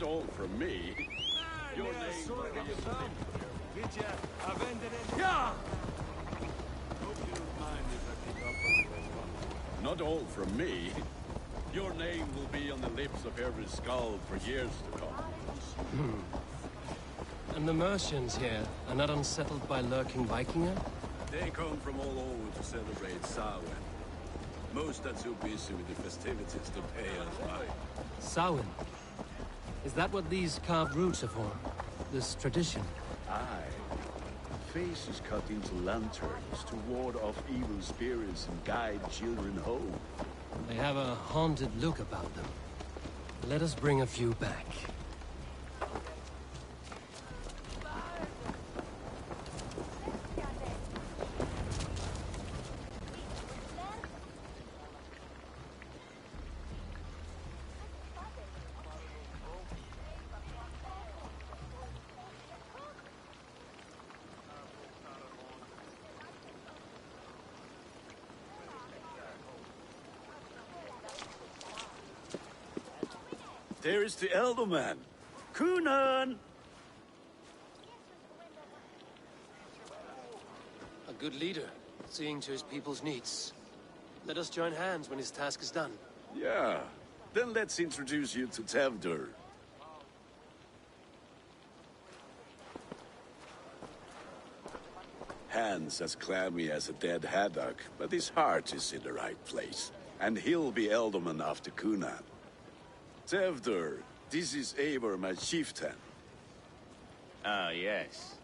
Not all from me. Your name will be in the Yeah! Not all from me. Your name will be on the lips of every skull for years to come. And the Mercians here are not unsettled by lurking Vikinger? They come from all over to celebrate Samhain. Most are too busy with the festivities to pay us by. Samhain? Is that what these carved roots are for? This tradition? Aye. Faces cut into lanterns to ward off evil spirits and guide children home. They have a haunted look about them. Let us bring a few back. There is the elder man. Kunan! A good leader, seeing to his people's needs. Let us join hands when his task is done. Yeah. Then let's introduce you to Tevdur. Hands as clammy as a dead haddock, but his heart is in the right place. And he'll be Elderman after Kunan. Tevdur, this is Eivor, my chieftain. Ah, yes.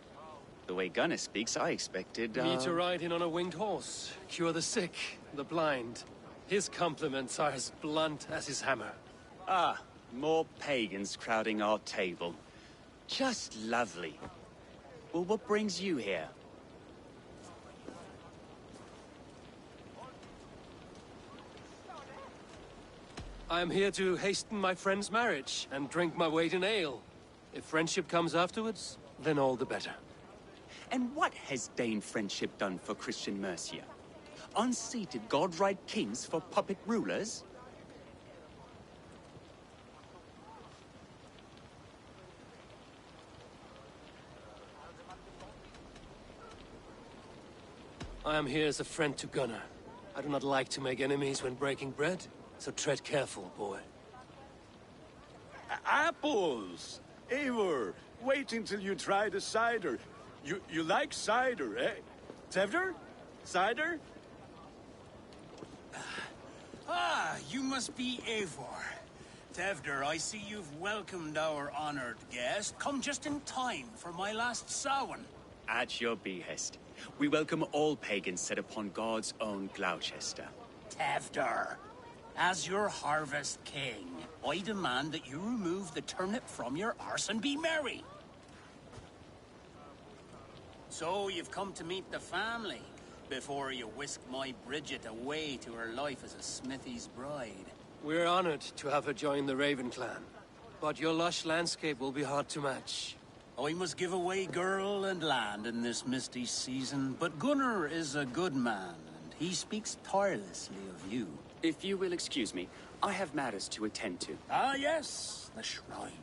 The way Gunnar speaks, I expected, Me to ride in on a winged horse, cure the sick, the blind. His compliments are as blunt as his hammer. Ah, more pagans crowding our table. Just lovely. Well, what brings you here? I am here to hasten my friend's marriage and drink my weight in ale. If friendship comes afterwards, then all the better. And what has Dane friendship done for Christian Mercia? Unseated godright kings for puppet rulers? I am here as a friend to Gunnar. I do not like to make enemies when breaking bread, so tread careful, boy. Apples! Eivor, wait until you try the cider. You like cider, eh? Tevdur? Cider? Ah, you must be Eivor. Tevdur, I see you've welcomed our honored guest. Come just in time for my last Samhain. At your behest. We welcome all pagans set upon God's own Gloucester. Tevdur, as your harvest king, I demand that you remove the turnip from your arse and be merry. So you've come to meet the family before you whisk my Bridget away to her life as a smithy's bride. We're honored to have her join the Raven clan, but your lush landscape will be hard to match. I must give away girl and land in this misty season, but Gunnar is a good man, and he speaks tirelessly of you. If you will excuse me, I have matters to attend to. Ah, yes, the shrine.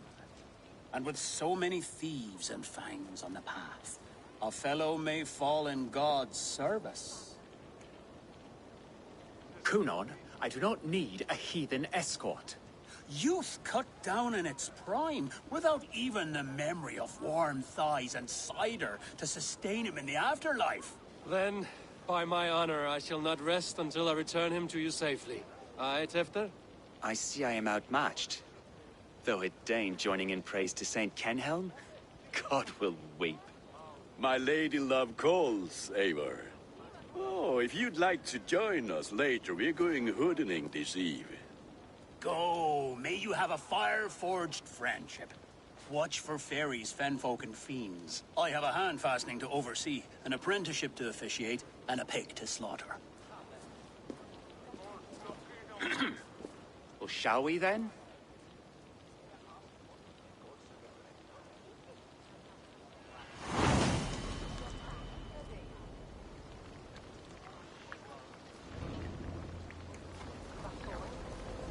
And with so many thieves and fangs on the path, a fellow may fall in God's service. Kunan, I do not need a heathen escort. Youth cut down in its prime, without even the memory of warm thighs and cider to sustain him in the afterlife. Then, by my honor, I shall not rest until I return him to you safely. Aye, Tefter? I see I am outmatched. Though it Dane joining in praise to Saint Kenhelm, God will weep. My lady love calls, Eivor. Oh, if you'd like to join us later, we're going hoodening this eve. Go, may you have a fire-forged friendship. Watch for fairies, fenfolk, and fiends. I have a hand fastening to oversee, an apprenticeship to officiate, and a pig to slaughter. Well, shall we then?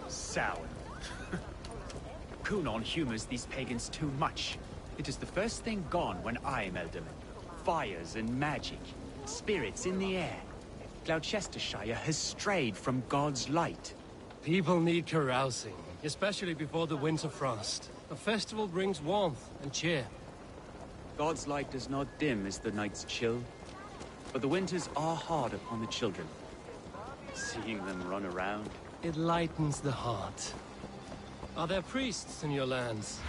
Sour. Kunon humors these pagans too much. It is the first thing gone when I am Elderman. Fires and magic, spirits in the air. Gloucestershire has strayed from God's light. People need carousing, especially before the winter frost. A festival brings warmth and cheer. God's light does not dim as the nights chill, but the winters are hard upon the children. Seeing them run around, It lightens the heart. Are there priests in your lands?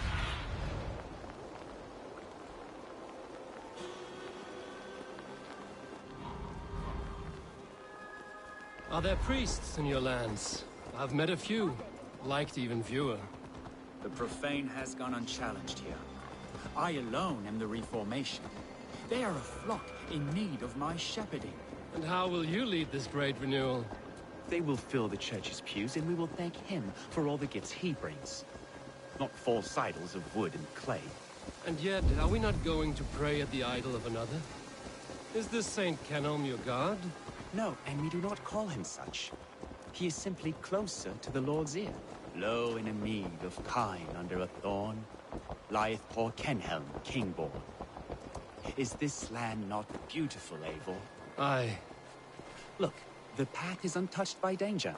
Are there priests in your lands? I've met a few, liked even fewer. the profane has gone unchallenged here. I alone am the Reformation. They are a flock in need of my shepherding. And how will you lead this great renewal? They will fill the church's pews, and we will thank him for all the gifts he brings. Not false idols of wood and clay. And yet, are we not going to pray at the idol of another? Is this Saint Canom your god? No, and we do not call him such. He is simply closer to the Lord's ear. Lo, in a mead of kine under a thorn, lieth poor Kenhelm, king-born. Is this land not beautiful, Eivor? Aye. Look, the path is untouched by danger,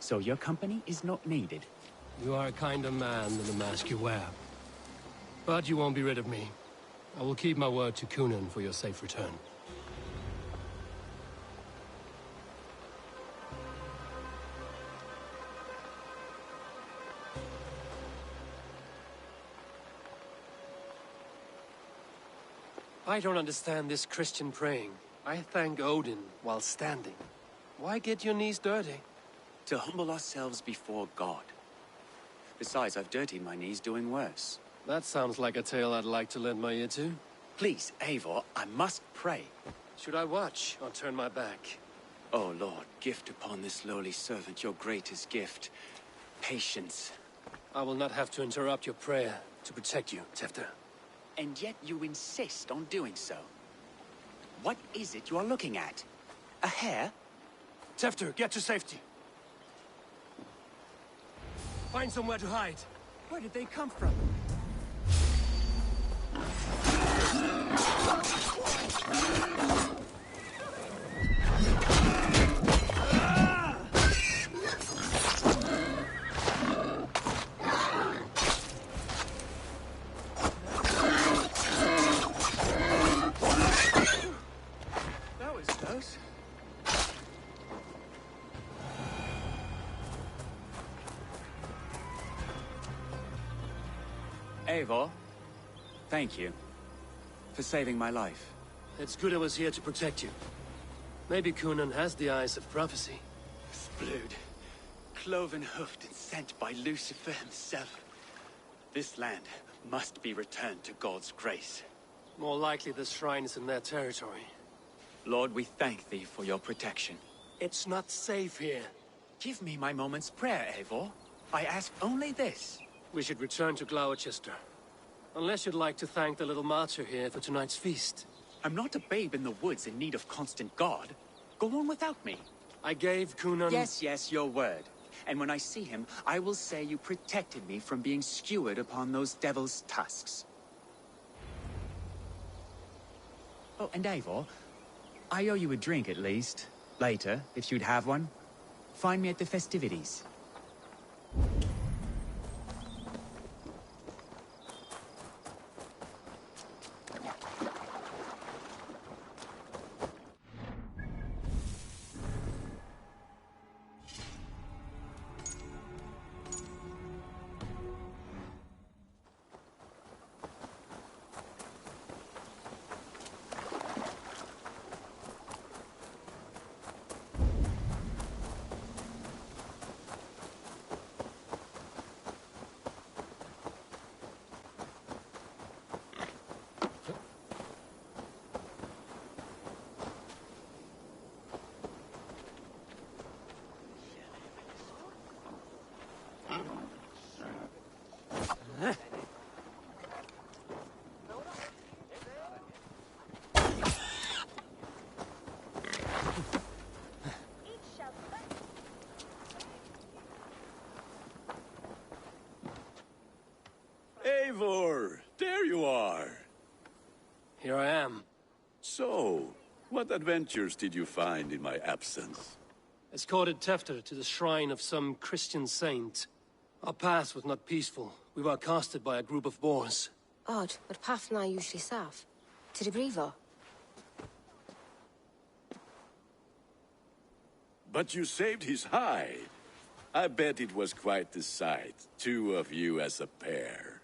so your company is not needed. You are a kinder man than the mask you wear. But you won't be rid of me. I will keep my word to Kunan for your safe return. I don't understand this Christian praying. I thank Odin while standing. Why get your knees dirty? To humble ourselves before God. Besides, I've dirtied my knees doing worse. That sounds like a tale I'd like to lend my ear to. Please, Eivor, I must pray. Should I watch or turn my back? Oh Lord, gift upon this lowly servant your greatest gift. Patience. I will not have to interrupt your prayer to protect you, Tefter. And yet you insist on doing so. What is it you are looking at? A hare? Tefter, get to safety. Find somewhere to hide. Where did they come from? That was close. Eivor, thank you for saving my life. It's good I was here to protect you. Maybe Kunan has the eyes of prophecy. Blood, cloven-hoofed and sent by Lucifer himself. This land must be returned to God's grace. More likely the shrine is in their territory. Lord, we thank thee for your protection. It's not safe here. Give me my moment's prayer, Eivor. I ask only this. We should return to Gloucester. Unless you'd like to thank the little martyr here for tonight's feast. I'm not a babe in the woods in need of constant guard. Go on without me. I gave Kunan... Yes, your word. And when I see him, I will say you protected me from being skewered upon those devil's tusks. Oh, and Eivor, I owe you a drink at least. Later, if you'd have one. Find me at the festivities. am. So, what adventures did you find in my absence? Escorted Tefter to the shrine of some Christian saint. Our path was not peaceful. We were accosted by a group of boars. Odd, but path na usually safe. To the brievo. But you saved his hide. I bet it was quite the sight, two of you as a pair.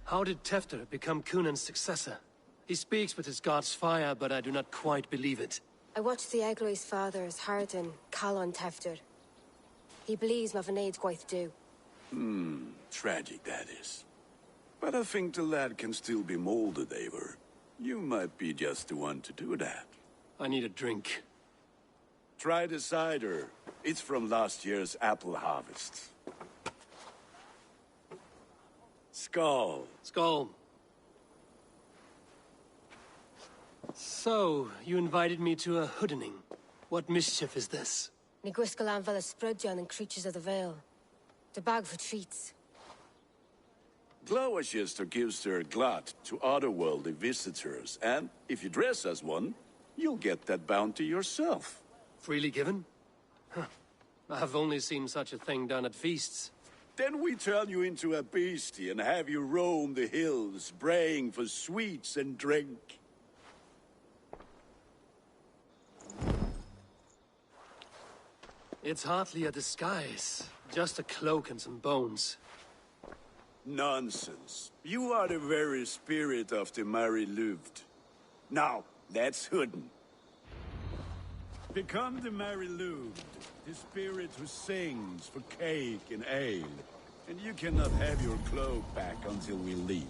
How did Tefter become Cunan's successor? He speaks with his god's fire, but I do not quite believe it. I watched the Egloi's father's Harden call on Tefter. He believes Mavanaid's quite do. Tragic that is. But I think the lad can still be molded, Eivor. You might be just the one to do that. I need a drink. Try the cider. It's from last year's apple harvest. Skull. Skull. So, you invited me to a hoodening. What mischief is this? Ni gwisgalan fel ysbrydion and creatures of the Vale. The bag for treats. Glowachester gives their glut to otherworldly visitors, and if you dress as one, you'll get that bounty yourself. Freely given? Huh. I have only seen such a thing done at feasts. Then we turn you into a beastie and have you roam the hills, braying for sweets and drink. It's hardly a disguise. Just a cloak and some bones. Nonsense. You are the very spirit of the Mary Louved. Now, let's hooden. Become the Mary Louved, the spirit who sings for cake and ale. And you cannot have your cloak back until we leave.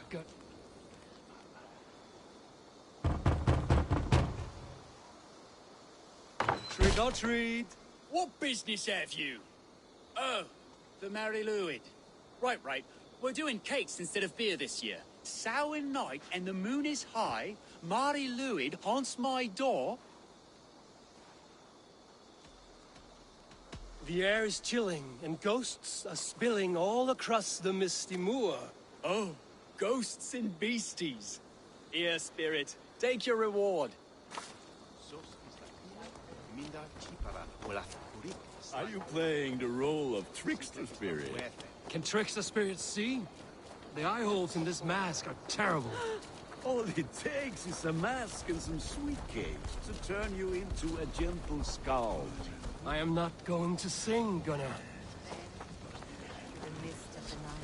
Good. Trick or treat! What business have you? Oh, the Mary Louid. Right. We're doing cakes instead of beer this year. Sour night and the moon is high. Mary Louid haunts my door. The air is chilling, and ghosts are spilling all across the misty moor. Oh, ghosts and beasties. Here, spirit, take your reward. Are you playing the role of trickster spirit? Can trickster spirits see? The eye holes in this mask are terrible. All it takes is a mask and some sweet cakes to turn you into a gentle skull. I am not going to sing, Gunnar. The mist of the night,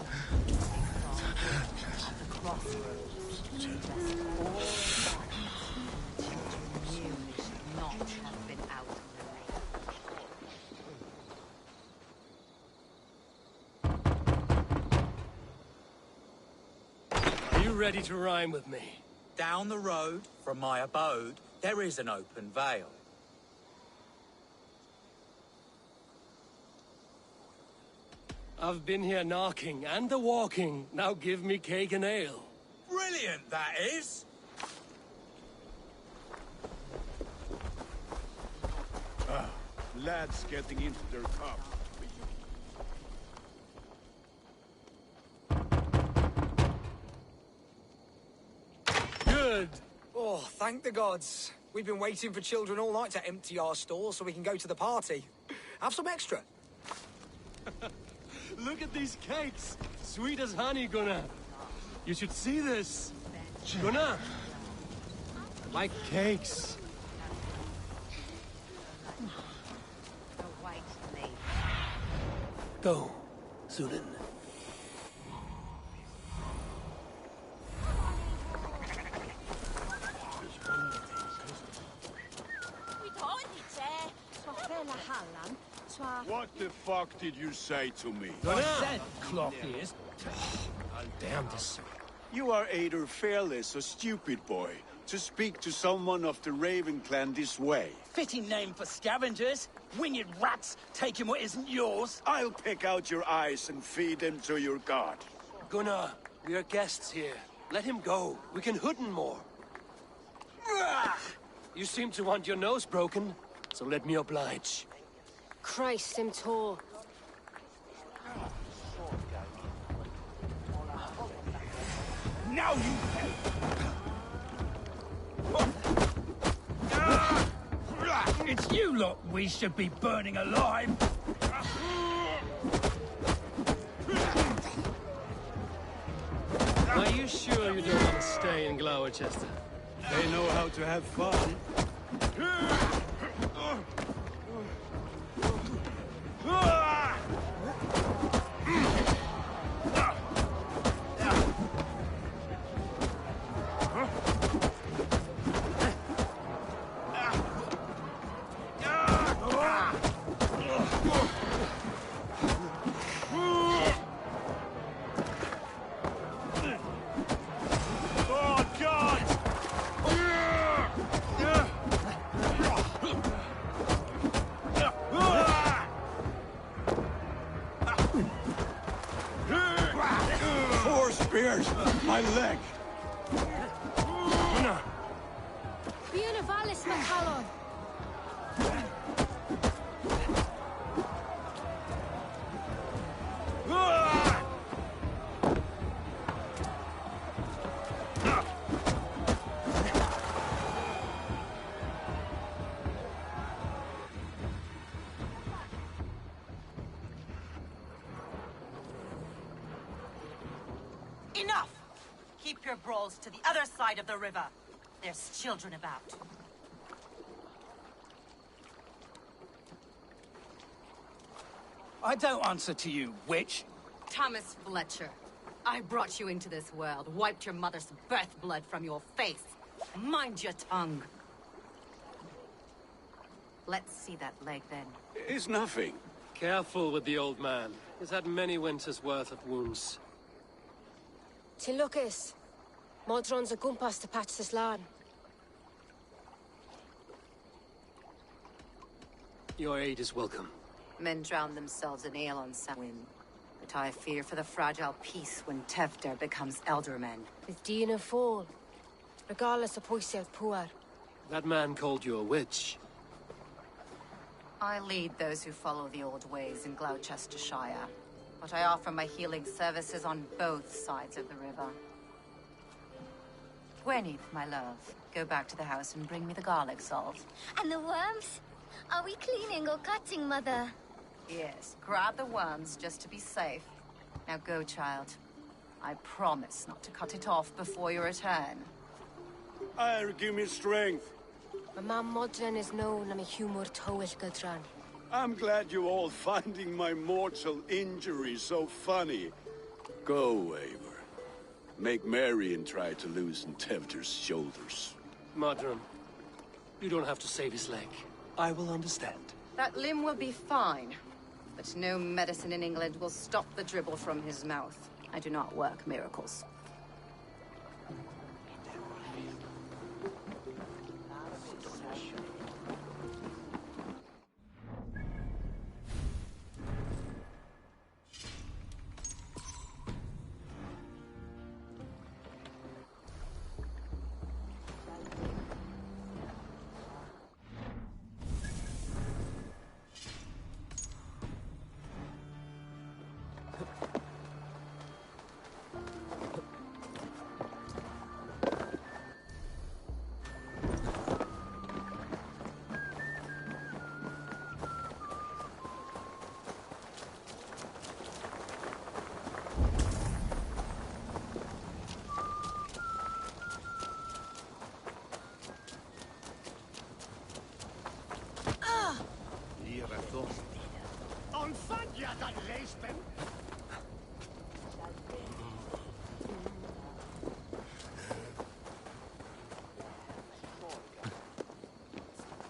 at the crossroads, just all silence. Children knew they should not have been out in the lane. Are you ready to rhyme with me? Down the road from my abode, there is an open vale. I've been here knocking and a walking. Now give me cake and ale. Brilliant, that is! Lads getting into their cup. Good. Oh, thank the gods. We've been waiting for children all night to empty our stores so we can go to the party. Have some extra. Look at these cakes. Sweet as honey, Gunnar. You should see this. Gunnar. I like cakes. The white lady. Go, Zulin. What the fuck did you say to me? Gunnar! Clock ears. I'll damn this. You are either fearless or stupid, boy, to speak to someone of the Raven clan this way. Fitting name for scavengers. Winged rats taking what isn't yours. I'll pick out your eyes and feed them to your god. Gunnar, we are guests here. Let him go. We can hooden more. You seem to want your nose broken, so let me oblige. Christ, him tall. It's you lot we should be burning alive. Are you sure you don't want to stay in Gloucester? They know how to have fun. Spears! My leg! Fianna Valis Macallon! Enough! Keep your brawls to the other side of the river. There's children about. I don't answer to you, witch. Thomas Fletcher, I brought you into this world, wiped your mother's birth blood from your face. Mind your tongue. Let's see that leg, then. It's nothing. Careful with the old man. He's had many winters' worth of wounds. Till Lucas. Modron's a gumpas to patch this land. Your aid is welcome. Men drown themselves in ale on Samhain. But I fear for the fragile peace when Tefter becomes elderman. With Dina fall. Regardless of Poisiel Puar. That man called you a witch. I lead those who follow the old ways in Gloucestershire. But I offer my healing services on both sides of the river. Gwyneth, my love, go back to the house and bring me the garlic salt. And the worms? Are we cleaning or cutting, Mother? Yes, grab the worms just to be safe. Now go, child. I promise not to cut it off before your return. Give me strength. My mam Modron is known am a humor towish Gudran. I'm glad you all finding my mortal injury so funny. Go, Eivor. Make merry and try to loosen Tevder's shoulders. Modron, you don't have to save his leg. I will understand. That limb will be fine. But no medicine in England will stop the dribble from his mouth. I do not work miracles.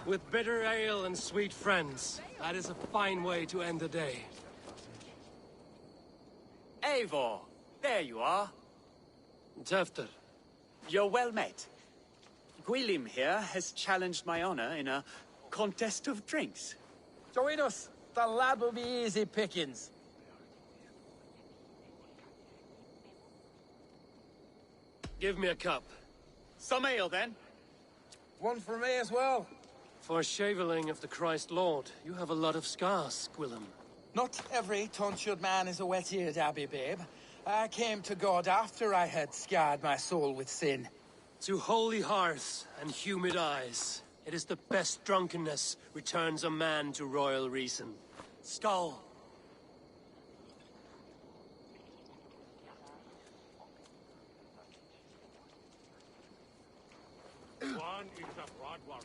With bitter ale and sweet friends, that is a fine way to end the day. Eivor, there you are. Tefter, You're well met. Gwilym here has challenged my honor in a contest of drinks. Join us. The lad will be easy pickings. give me a cup. Some ale, then. One for me as well. For shaveling of the Christ Lord, you have a lot of scars, Gwilym. Not every tonsured man is a wet-eared Abbey, babe. I came to God after I had scarred my soul with sin. To holy hearth and humid eyes, it is the best drunkenness returns a man to royal reason. Skull! One is a broad one.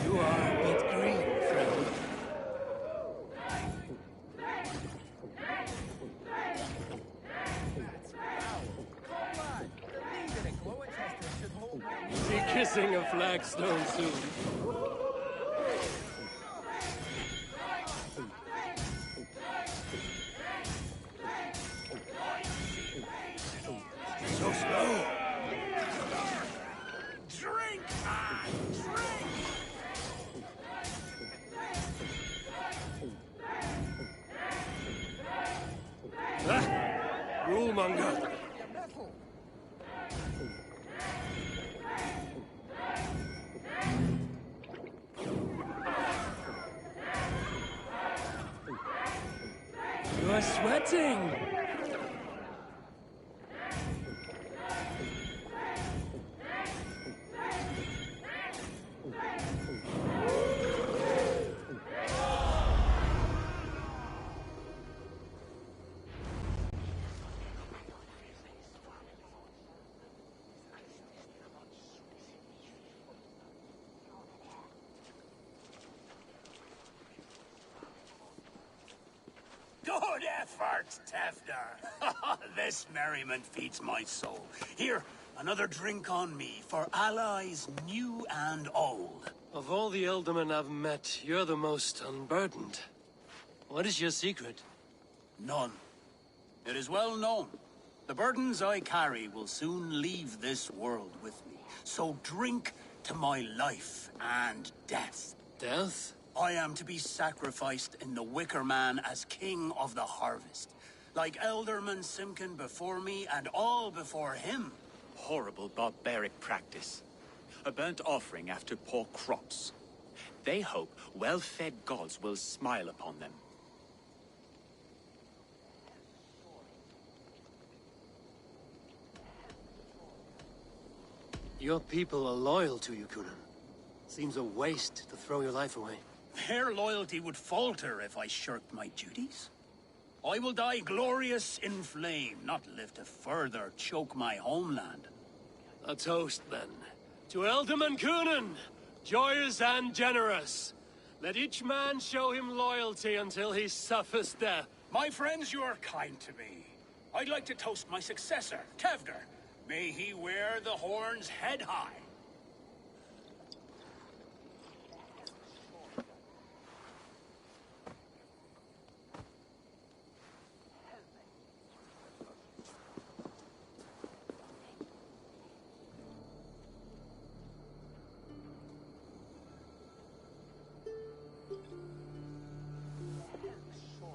You are a bit green, friend. Be kissing a flagstone soon. So slow. Drink, man! Drink! Rulemonger. You're sweating. Good effort, Tefder. This merriment feeds my soul. Here, another drink on me for allies new and old. Of all the Ealdormen I've met, you're the most unburdened. What is your secret? None. It is well known. The burdens I carry will soon leave this world with me. So drink to my life and death. Death? I am to be sacrificed in the Wicker Man as king of the harvest. Like Elderman Simkin before me and all before him. Horrible barbaric practice. A burnt offering after poor crops. They hope well-fed gods will smile upon them. Your people are loyal to you, Kunan. Seems a waste to throw your life away. Their loyalty would falter if I shirked my duties. I will die glorious in flame, not live to further choke my homeland. A toast, then. To Ealdorman Kunan, joyous and generous. Let each man show him loyalty until he suffers death. My friends, you are kind to me. I'd like to toast my successor, Tevder. May he wear the horns head high.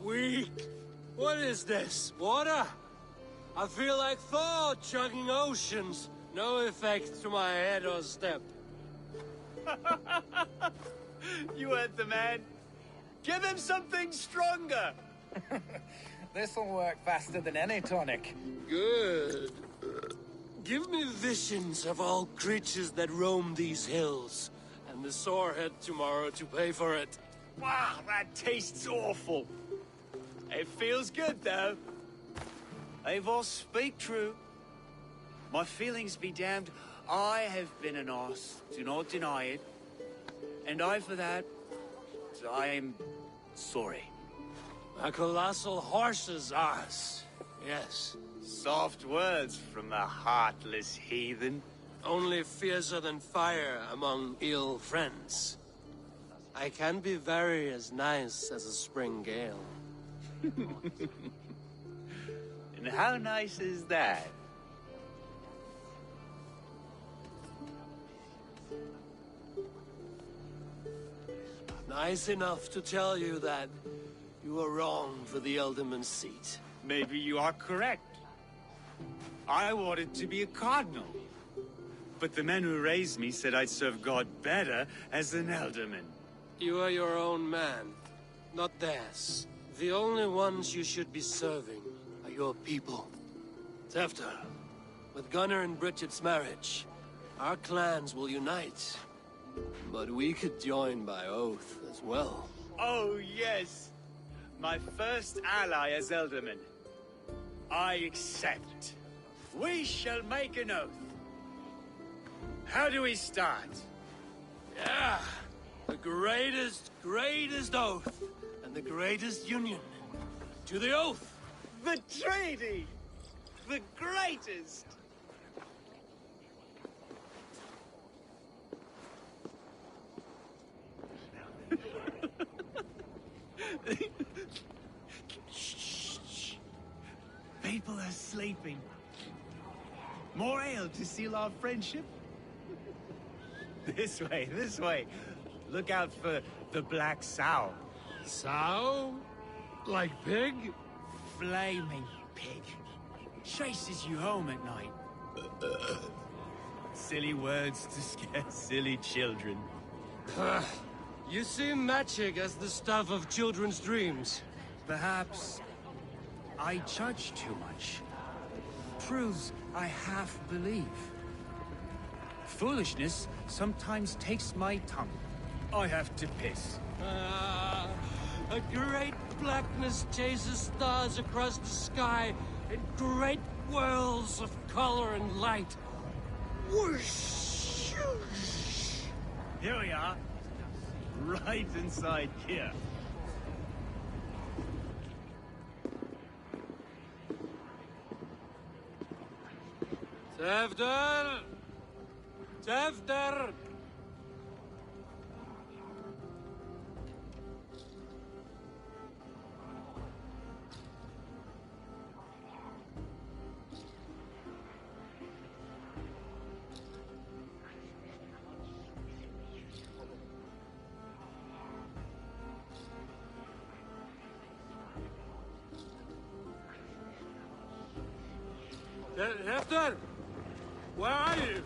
Weak. What is this? Water? I feel like Thor chugging oceans. No effect to my head or step. You heard the man. Give him something stronger. This'll work faster than any tonic. Good. Give me visions of all creatures that roam these hills, and the sorehead tomorrow to pay for it. Wow, that tastes awful. It feels good, though. Eivor, speak true. My feelings be damned. I have been an arse, do not deny it. And I for that, I am sorry. A colossal horse's arse, yes. Soft words from the heartless heathen. Only fiercer than fire among ill friends. I can be very as nice as a spring gale. And how nice is that? Nice enough to tell you that You are wrong for the Elderman's seat. Maybe you are correct. I wanted to be a cardinal. But the men who raised me said I'd serve God better as an Elderman. You are your own man, not theirs. The only ones you should be serving are your people. Tefter, with Gunnar and Bridget's marriage, our clans will unite. But we could join by oath as well. Oh, yes. My first ally as Elderman. I accept. We shall make an oath. How do we start? Yeah! The greatest oath, and the greatest union. To the oath! The treaty! The greatest! Shh. People are sleeping. More ale to seal our friendship? This way. Look out for the black sow. Sow? Like pig? Flaming pig. Chases you home at night. Silly words to scare silly children. You see magic as the stuff of children's dreams. Perhaps I judge too much. Truths I half believe. Foolishness sometimes takes my tongue. I have to piss. A great blackness chases stars across the sky in great whirls of color and light. Whoosh! Here we are. Right inside here. Tefter! Tefter! Tefter! Where are you?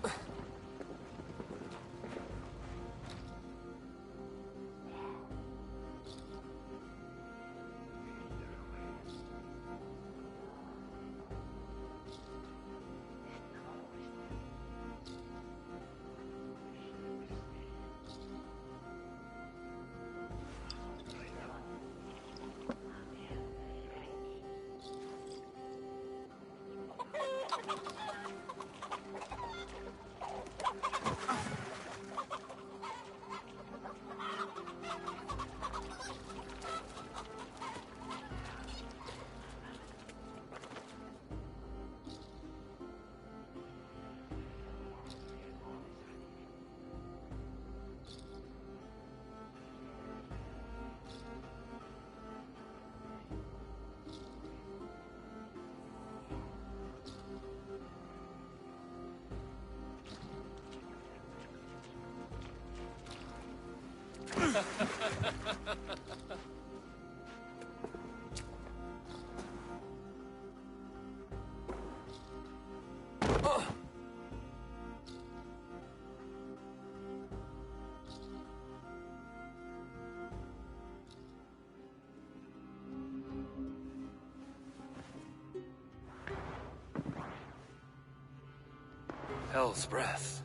Hell's breath.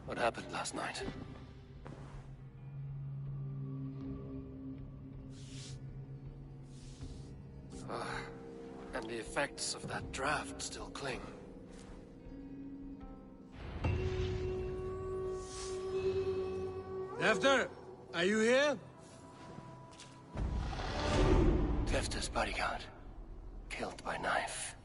What happened last night? And the effects of that draft still cling. Tefter, are you here? Tefter's bodyguard. Killed by knife.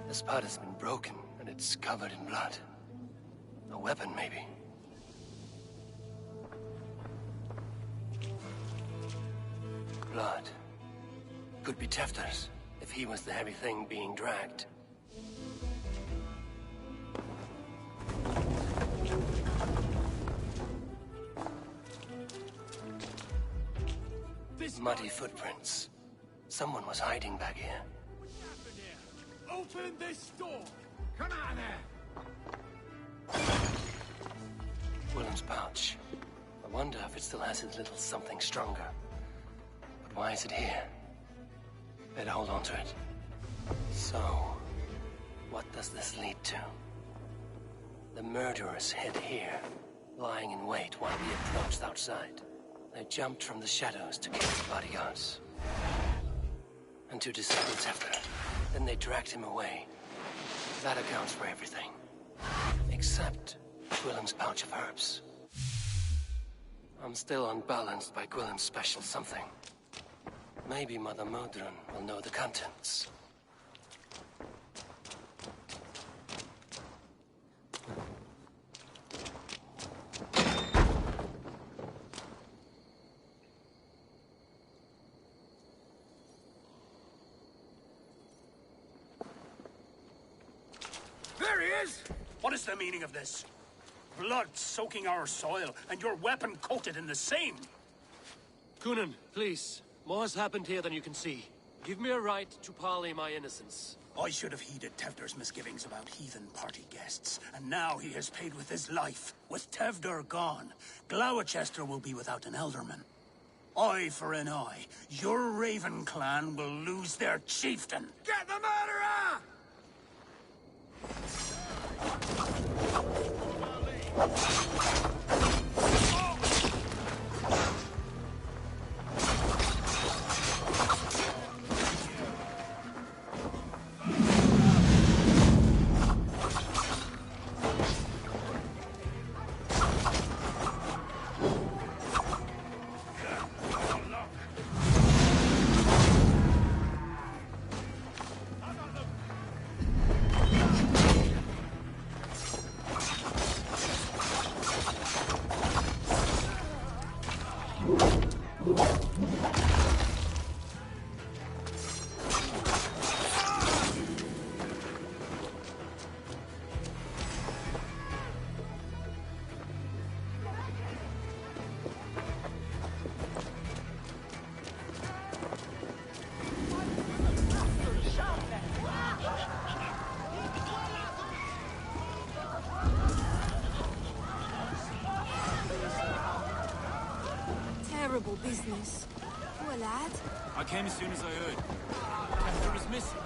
The spot has been broken, and it's covered in blood. A weapon, maybe. Blood. Could be Tefter's. if he was the heavy thing being dragged. Muddy footprints. Someone was hiding back here. Open this door! Come out there! Willem's pouch. I wonder if it still has his little something stronger. But why is it here? Better hold on to it. So, what does this lead to? The murderers hid here, lying in wait while we approached outside. They jumped from the shadows to kill the bodyguards. And to disable Tefter. Then they dragged him away. That accounts for everything. Except Willem's pouch of herbs. I'm still unbalanced by Gwillem's special something. Maybe Mother Modron will know the contents. There he is! What is the meaning of this? Blood soaking our soil, and your weapon coated in the same! Kunan, please. More has happened here than you can see. Give me a right to parley my innocence. I should have heeded Tevder's misgivings about heathen party guests, and now he has paid with his life. With Tevder gone, Gloucester will be without an elderman. Eye for an eye. Your Raven clan will lose their chieftain. Get the murderer! Terrible business. Poor lad. I came as soon as I heard. Tefter is missing.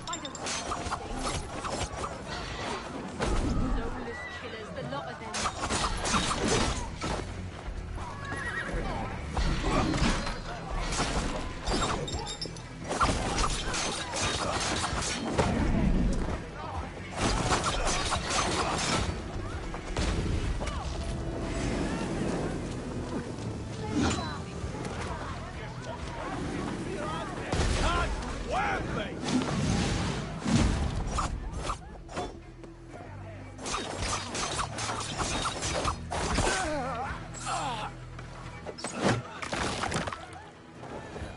I don't know anything. Soulless killers, the lot of them.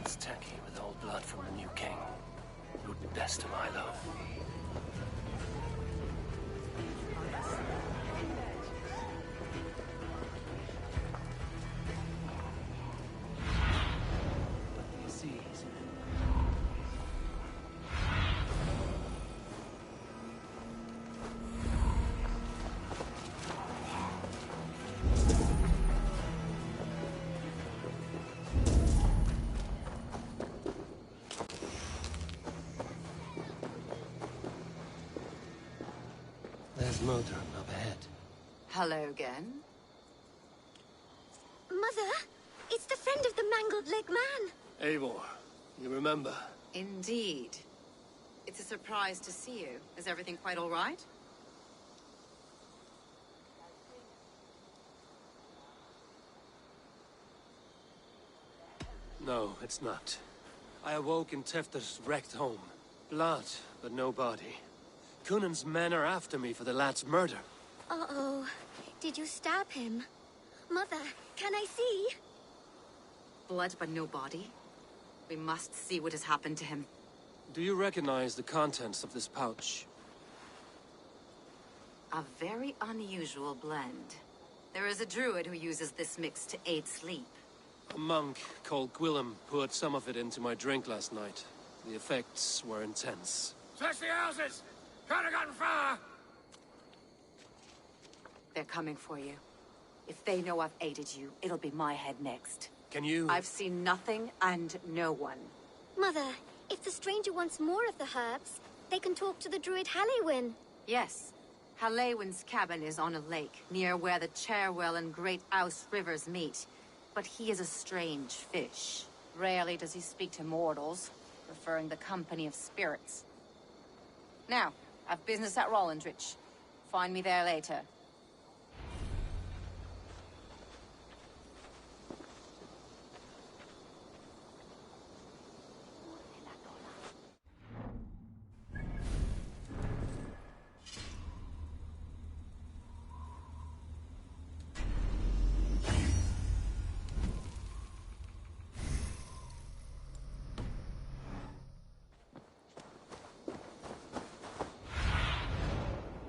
It's tacky with old blood from the new king. Would be best to lie low. You see, There's Modron up ahead. Hello again. Mother, it's the friend of the mangled leg man. Eivor, you remember? Indeed. It's a surprise to see you. Is everything quite all right? No, it's not. I awoke in Tefter's wrecked home. Blood, but no body. Kunan's men are after me for the lad's murder. Uh-oh. Did you stab him? Mother, can I see? Blood but no body? We must see what has happened to him. Do you recognize the contents of this pouch? A very unusual blend. There is a druid who uses this mix to aid sleep. A monk called Gwillem poured some of it into my drink last night. The effects were intense. Search the houses! Could have gotten far! They're coming for you. If they know I've aided you, it'll be my head next. Can you... I've seen nothing and no one. Mother, if the stranger wants more of the herbs, they can talk to the druid Halewyn. Yes. Halewyn's cabin is on a lake, near where the Cherwell and Great Ouse rivers meet. But he is a strange fish. Rarely does he speak to mortals, preferring the company of spirits. Now, I've business at Rollindrich. Find me there later.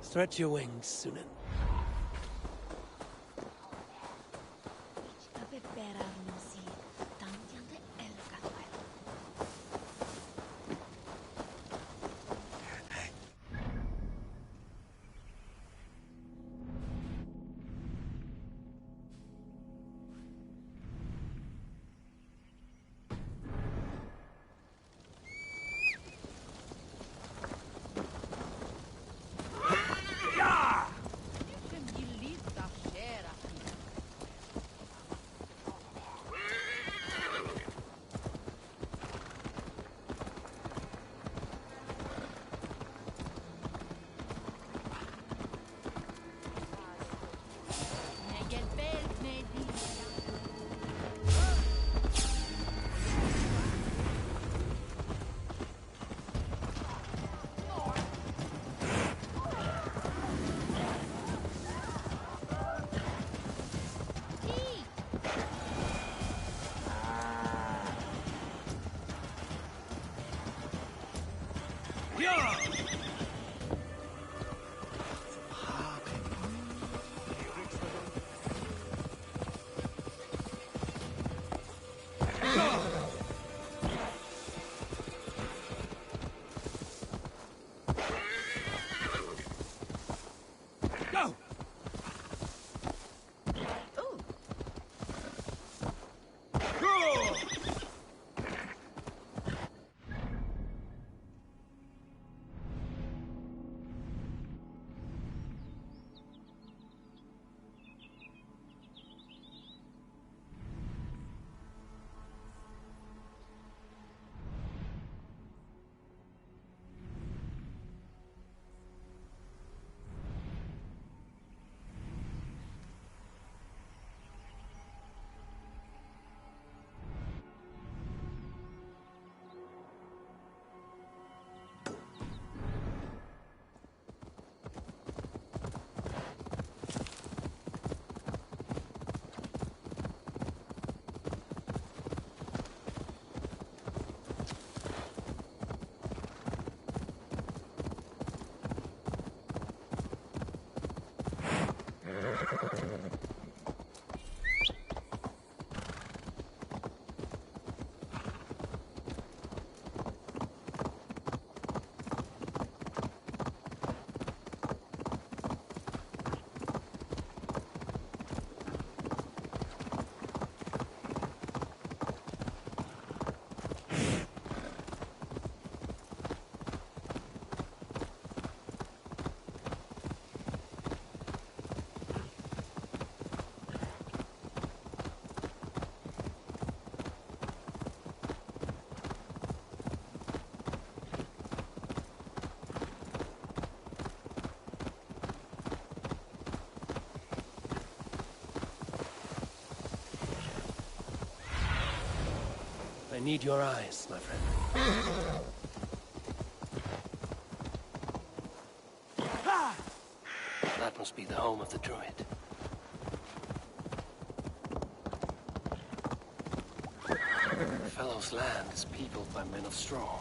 Stretch your wings, Sunan. I need your eyes, my friend. That must be the home of the druid. fellow's land is peopled by men of straw.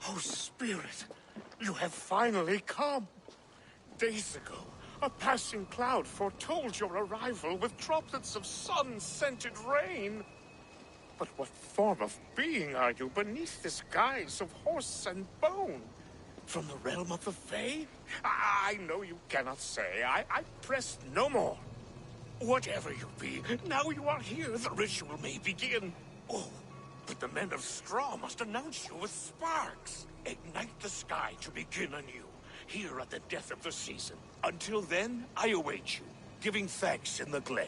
Oh, Spirit, you have finally come. Days ago, a passing cloud foretold your arrival with droplets of sun-scented rain. But what form of being are you beneath this guise of horse and bone? From the realm of the Fae? I know you cannot say. I press no more. Whatever you be, now you are here, the ritual may begin. Oh, but the men of straw must announce you with sparks. Ignite the sky to begin anew, here at the death of the season. Until then, I await you, giving thanks in the glen.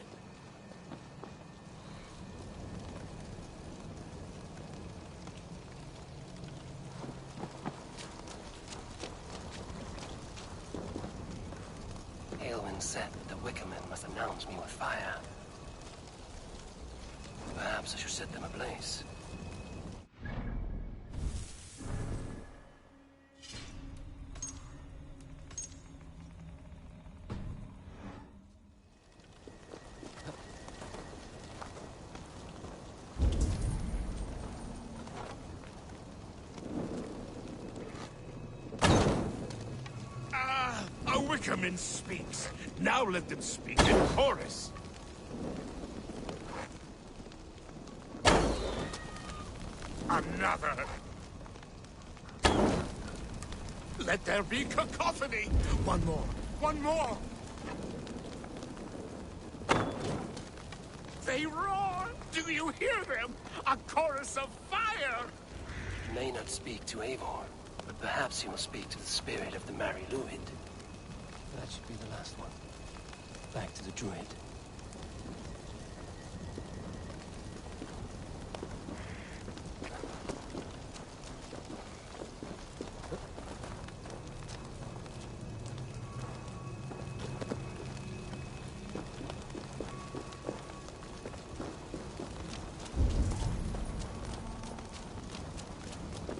Aelwyn said that the Wickermen must announce me with fire. Perhaps I should set them ablaze. A Wickerman speaks. Now let them speak in chorus. Another. Let there be cacophony. One more. One more. They roar. Do you hear them? A chorus of fire. You may not speak to Eivor, but perhaps you will speak to the spirit of the Mari Luid. That should be the last one. Back to the druid.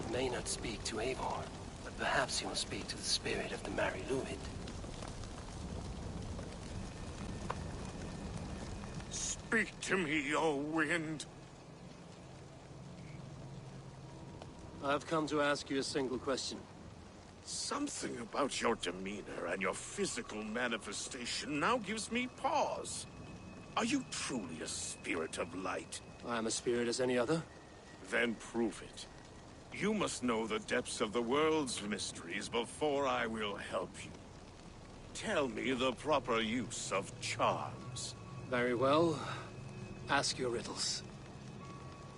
You may not speak to Eivor, but perhaps you will speak to the spirit of the Mari Luid. Speak to me, O wind. I've come to ask you a single question. Something about your demeanor and your physical manifestation now gives me pause. Are you truly a spirit of light? I am a spirit as any other. Then prove it. You must know the depths of the world's mysteries before I will help you. Tell me the proper use of charms. Very well. Ask your riddles.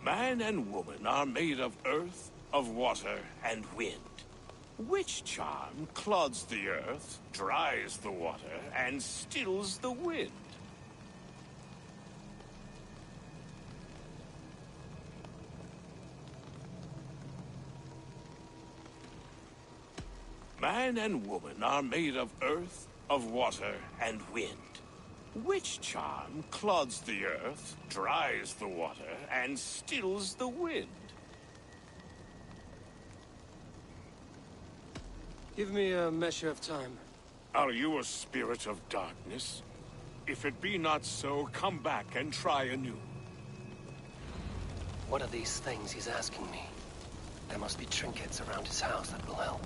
Man and woman are made of earth, of water, and wind. Which charm clods the earth, dries the water, and stills the wind? Man and woman are made of earth, of water, and wind. Which charm clods the earth, dries the water, and stills the wind? Give me a measure of time. Are you a spirit of darkness? If it be not so, come back and try anew. What are these things he's asking me? There must be trinkets around his house that will help.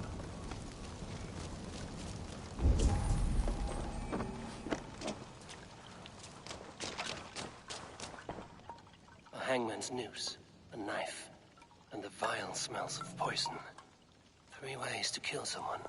A hangman's noose, a knife, and the vile smells of poison. 3 ways to kill someone.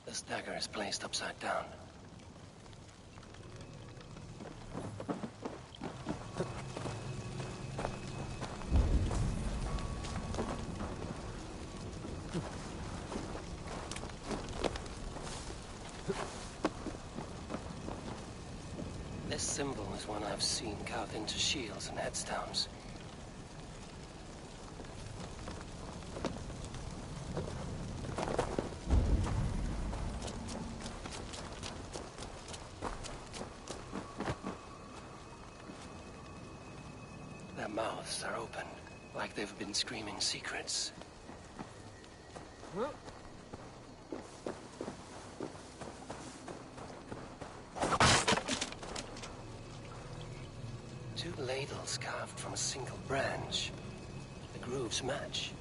This dagger is placed upside down. This symbol is one I've seen carved into shields and headstones. Their mouths are open, like they've been screaming secrets. Two ladles carved from a single branch. The grooves match.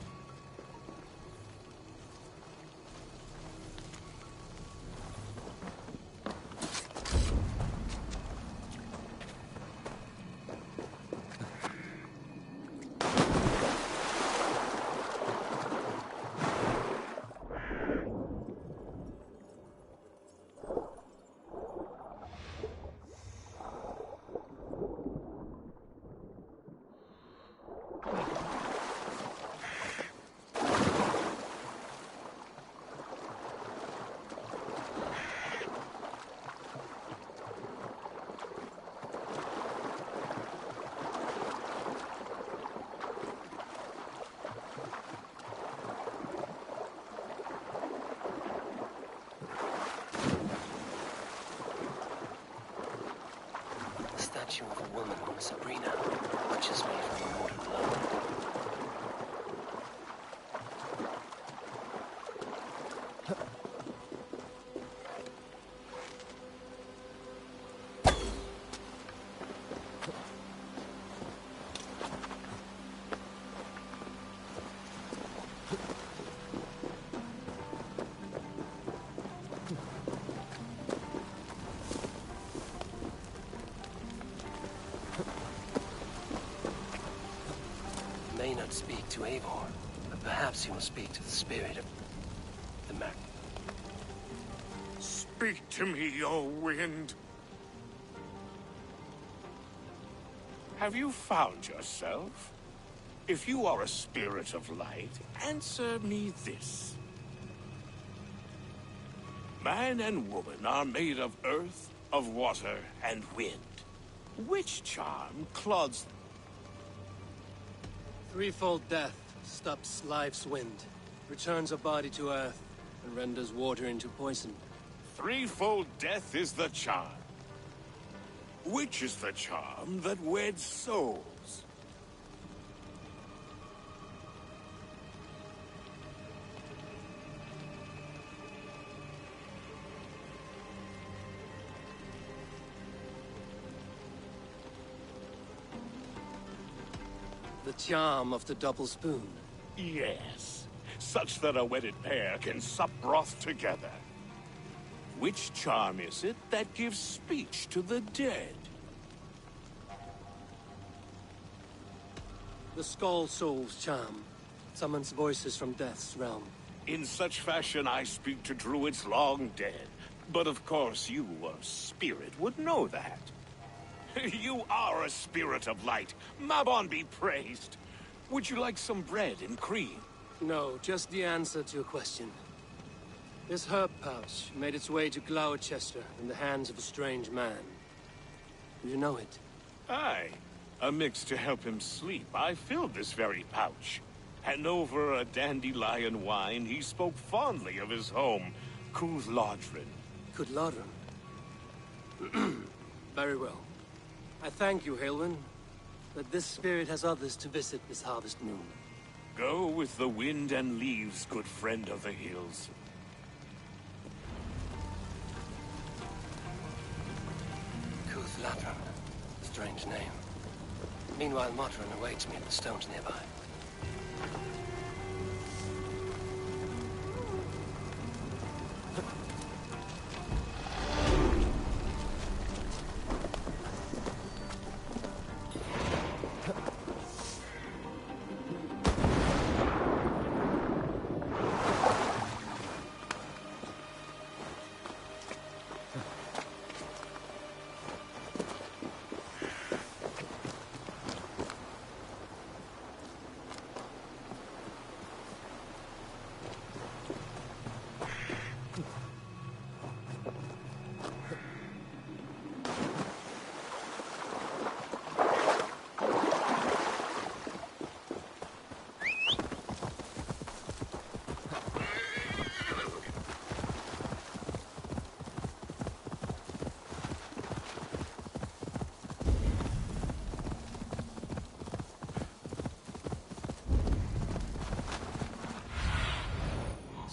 Statue of a woman on Sabrina, which is made from immortal blood. May not speak to Eivor, but perhaps he will speak to the spirit of the man. Speak to me, O wind. Have you found yourself? If you are a spirit of light, answer me this. Man and woman are made of earth, of water, and wind. Which charm clods... Threefold death stops life's wind, returns a body to earth, and renders water into poison. Threefold death is the charm. Which is the charm that weds souls? The charm of the double spoon. Yes, such that a wedded pair can sup broth together. Which charm is it that gives speech to the dead? The Skull Soul's charm summons voices from death's realm. In such fashion I speak to druids long dead. But of course you, a spirit, would know that. You are a spirit of light. Mabon be praised. Would you like some bread and cream? No, just the answer to your question. This herb pouch made its way to Gloucester in the hands of a strange man. Do you know it? Aye. A mix to help him sleep. I filled this very pouch. And over a dandelion wine, he spoke fondly of his home, Cooth-Lodrin. Cooth-Lodrin? Very well. I thank you, Haelwyn, that this spirit has others to visit this harvest moon. Go with the wind and leaves, good friend of the hills. Cooth-Lodrin. Strange name. Meanwhile, Modron awaits me at the stones nearby.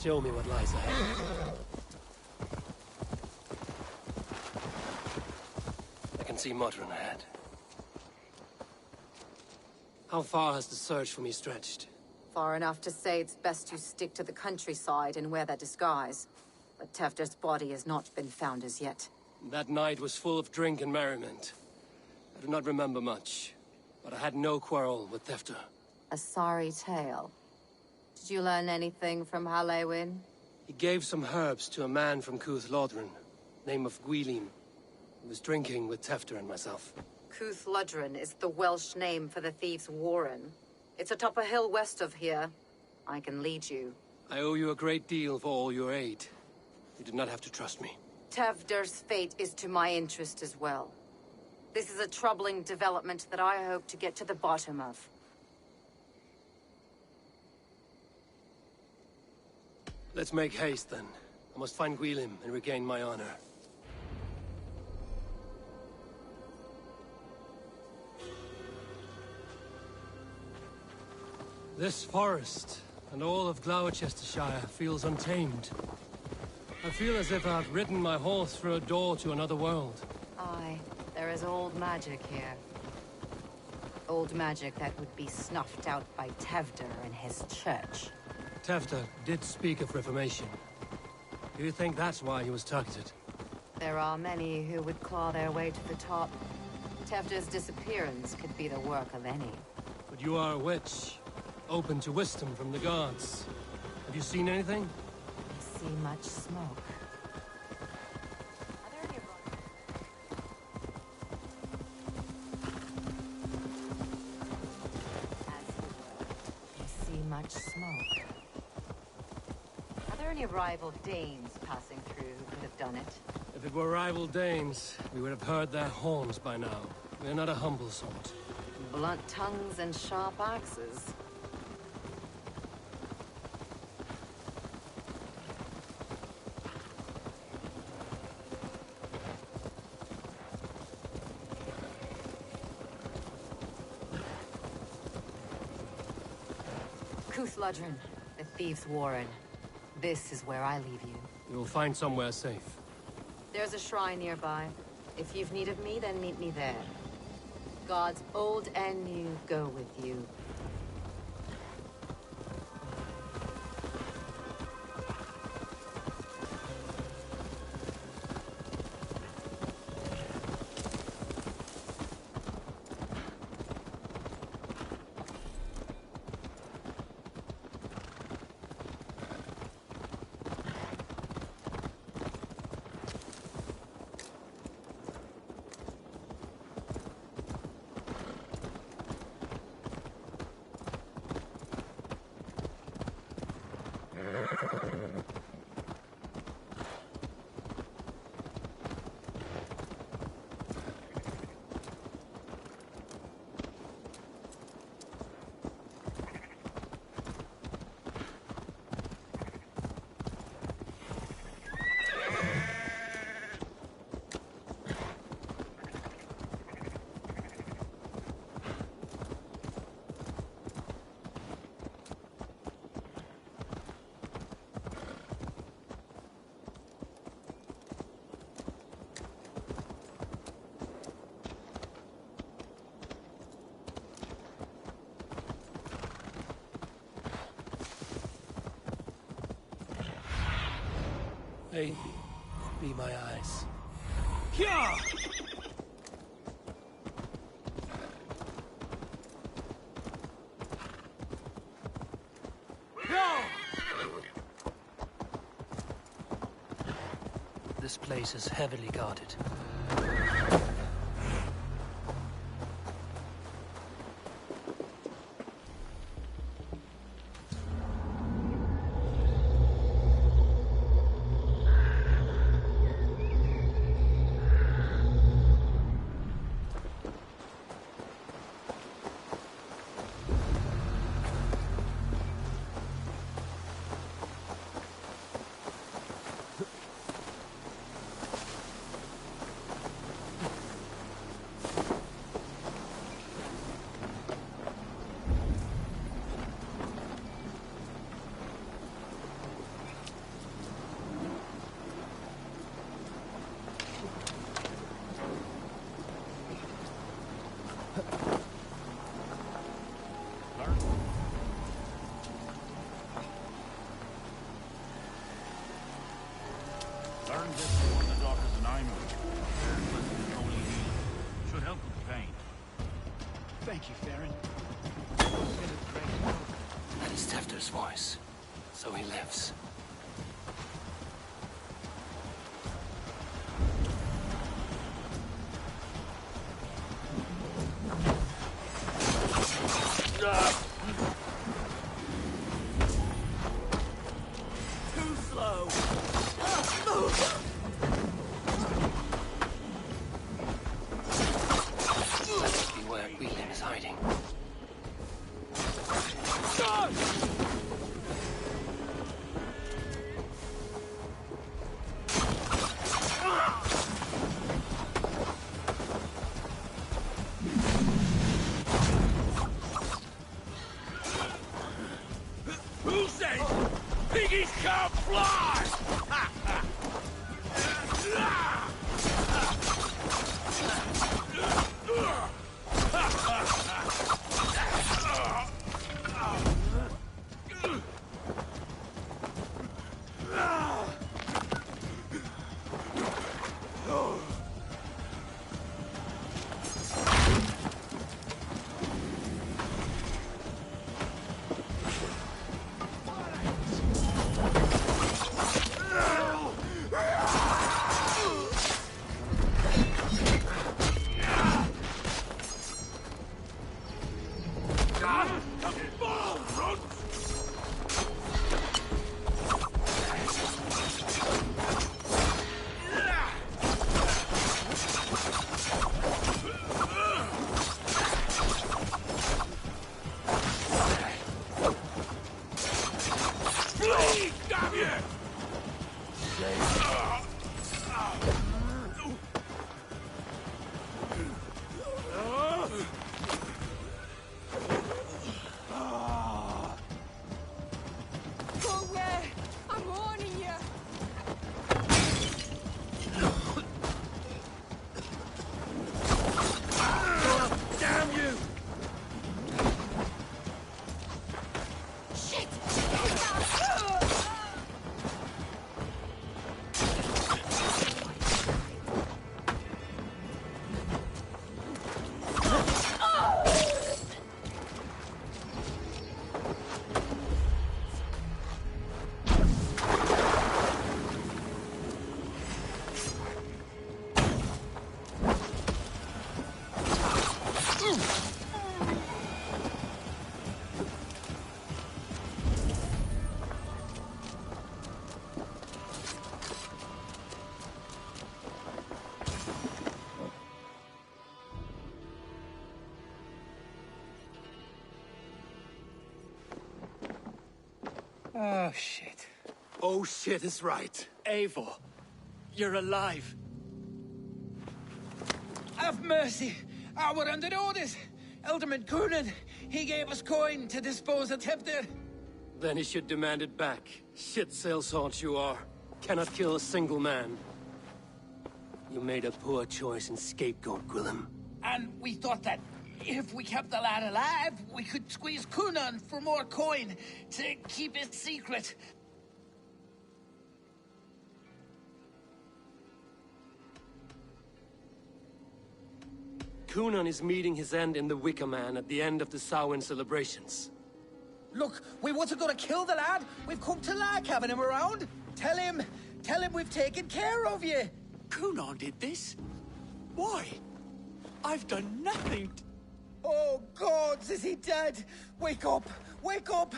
show me what lies ahead. I can see Modron ahead. How far has the search for me stretched? Far enough to say it's best you stick to the countryside and wear that disguise. But Tefter's body has not been found as yet. That night was full of drink and merriment. I do not remember much, but I had no quarrel with Tefter. A sorry tale. Did you learn anything from Halewin? He gave some herbs to a man from Cuth Lodren, name of Gwilym. He was drinking with Tefter and myself. Cuth Lodren is the Welsh name for the thieves' warren. It's atop a hill west of here. I can lead you. I owe you a great deal for all your aid. You did not have to trust me. Tefder's fate is to my interest as well. This is a troubling development that I hope to get to the bottom of. Let's make haste, then. I must find Gwilym and regain my honor. This forest, and all of Gloucestershire, feels untamed. I feel as if I've ridden my horse through a door to another world. Aye, there is old magic here. Old magic that would be snuffed out by Tefder and his church. Tefter did speak of reformation. Do you think that's why he was targeted? There are many who would claw their way to the top. Tefder's disappearance could be the work of any. But you are a witch, open to wisdom from the gods. Have you seen anything? I see much smoke. I see much smoke. Are there any rival Danes passing through who could have done it? If it were rival Danes, we would have heard their horns by now. We're not a humble sort. Blunt tongues and sharp axes. Cuth Lodren, the thieves' warren. This is where I leave you. You'll find somewhere safe. There's a shrine nearby. If you've need of me, then meet me there. Gods old and new go with you. Hey, be my eyes. Hyah! This place is heavily guarded. One just for one of the daughters and I'm blessing his holy healing. Should help with the pain. Thank you, Farron. That is Tefter's voice. So he lives. Too slow. Must be where Whelan is hiding. Who says piggies can't fly? Oh, shit. Oh shit is right. Eivor, you're alive. Have mercy! We're under orders! Alderman Coonan, he gave us coin to dispose of Tefter. Then he should demand it back. Shit sails haunch you are. Cannot kill a single man. You made a poor choice in scapegoat, Gwillem. And we thought that if we kept the lad alive, we could squeeze Coonan for more coin to keep it secret. Coonan is meeting his end in the Wicker Man at the end of the Samhain celebrations. Look, we wasn't gonna kill the lad. We've come to like having him around. Tell him we've taken care of you. Coonan did this? Why? I've done nothing. Oh, gods, is he dead? Wake up! Wake up!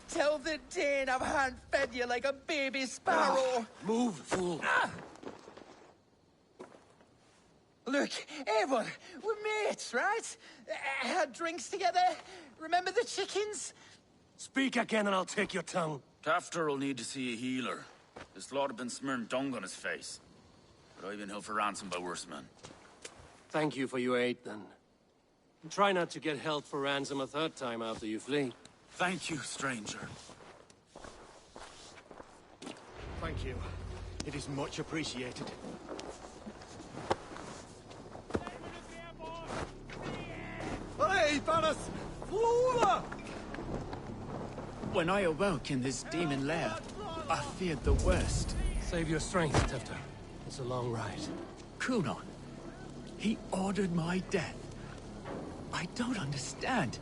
Tell the Dane I've hand-fed you like a baby sparrow. Move, fool. Look, Eivor, we're mates, right? Had drinks together. Remember the chickens? Speak again and I'll take your tongue. Tafter will need to see a healer. This lord have been smearing dung on his face. But I've been held for ransom by worse men. Thank you for your aid, then. Try not to get held for ransom a third time after you flee. Thank you, stranger. Thank you. It is much appreciated. Hey, Thanos! Flora! When I awoke in this demon lair, I feared the worst. Save your strength, Tefter. It's a long ride. Kunon, he ordered my death. I don't understand.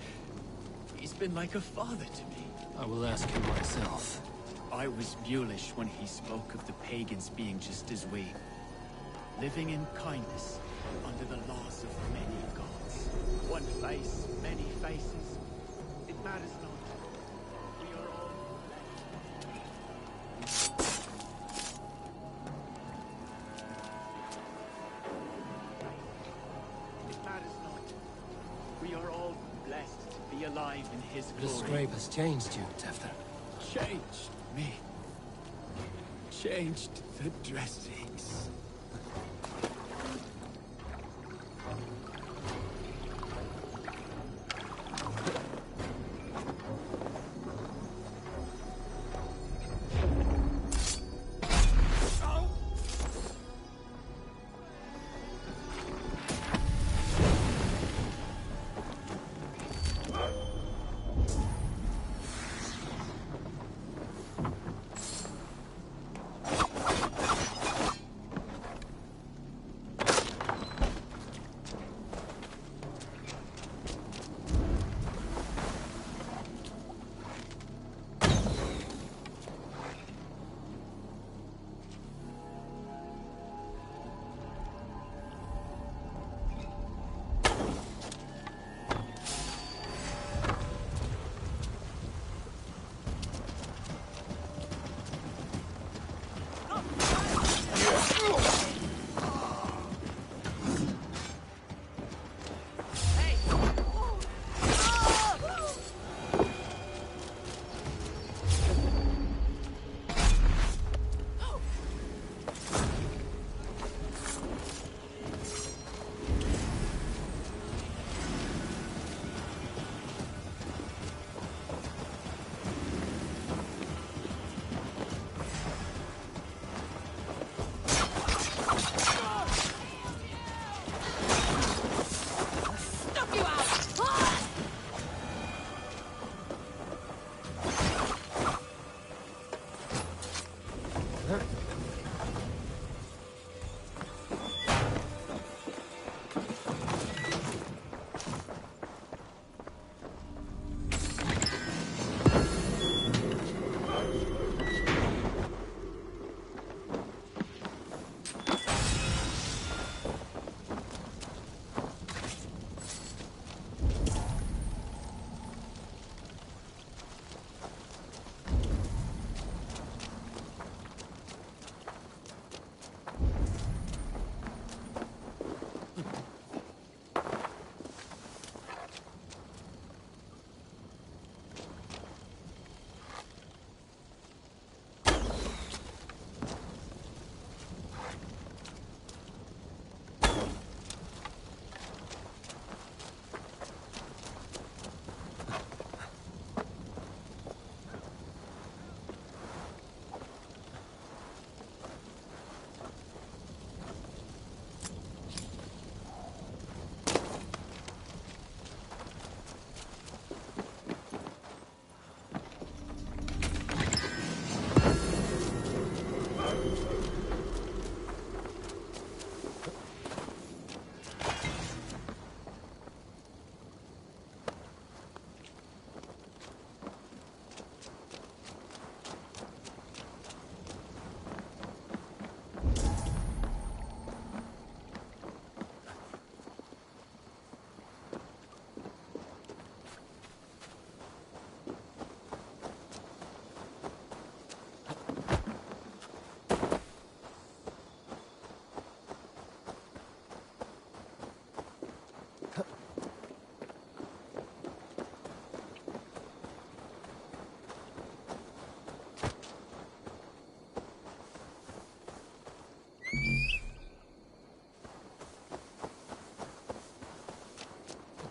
He's been like a father to me. I will ask him myself. I was mulish when he spoke of the pagans being just as we. Living in kindness, under the laws of many gods. One face, many faces. It matters not. We are all It matters not. We are all blessed to be alive in his glory. The scrape has changed you, Tefter. Changed me. Changed the dressings.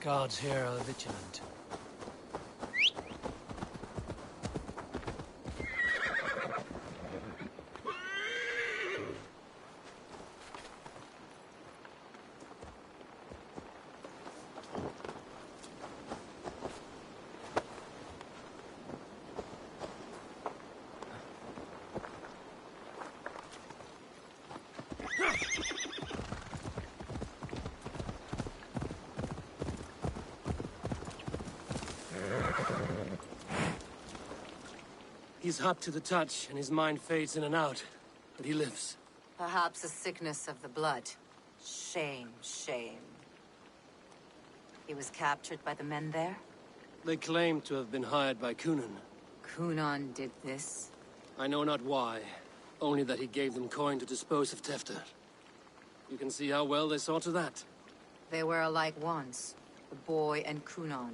Guards here are vigilant. He's hot to the touch, and his mind fades in and out. But he lives. Perhaps a sickness of the blood. Shame, shame. He was captured by the men there? They claim to have been hired by Kunan. Kunan did this? I know not why. Only that he gave them coin to dispose of Tefter. You can see how well they saw to that. They were alike once, the boy and Kunan.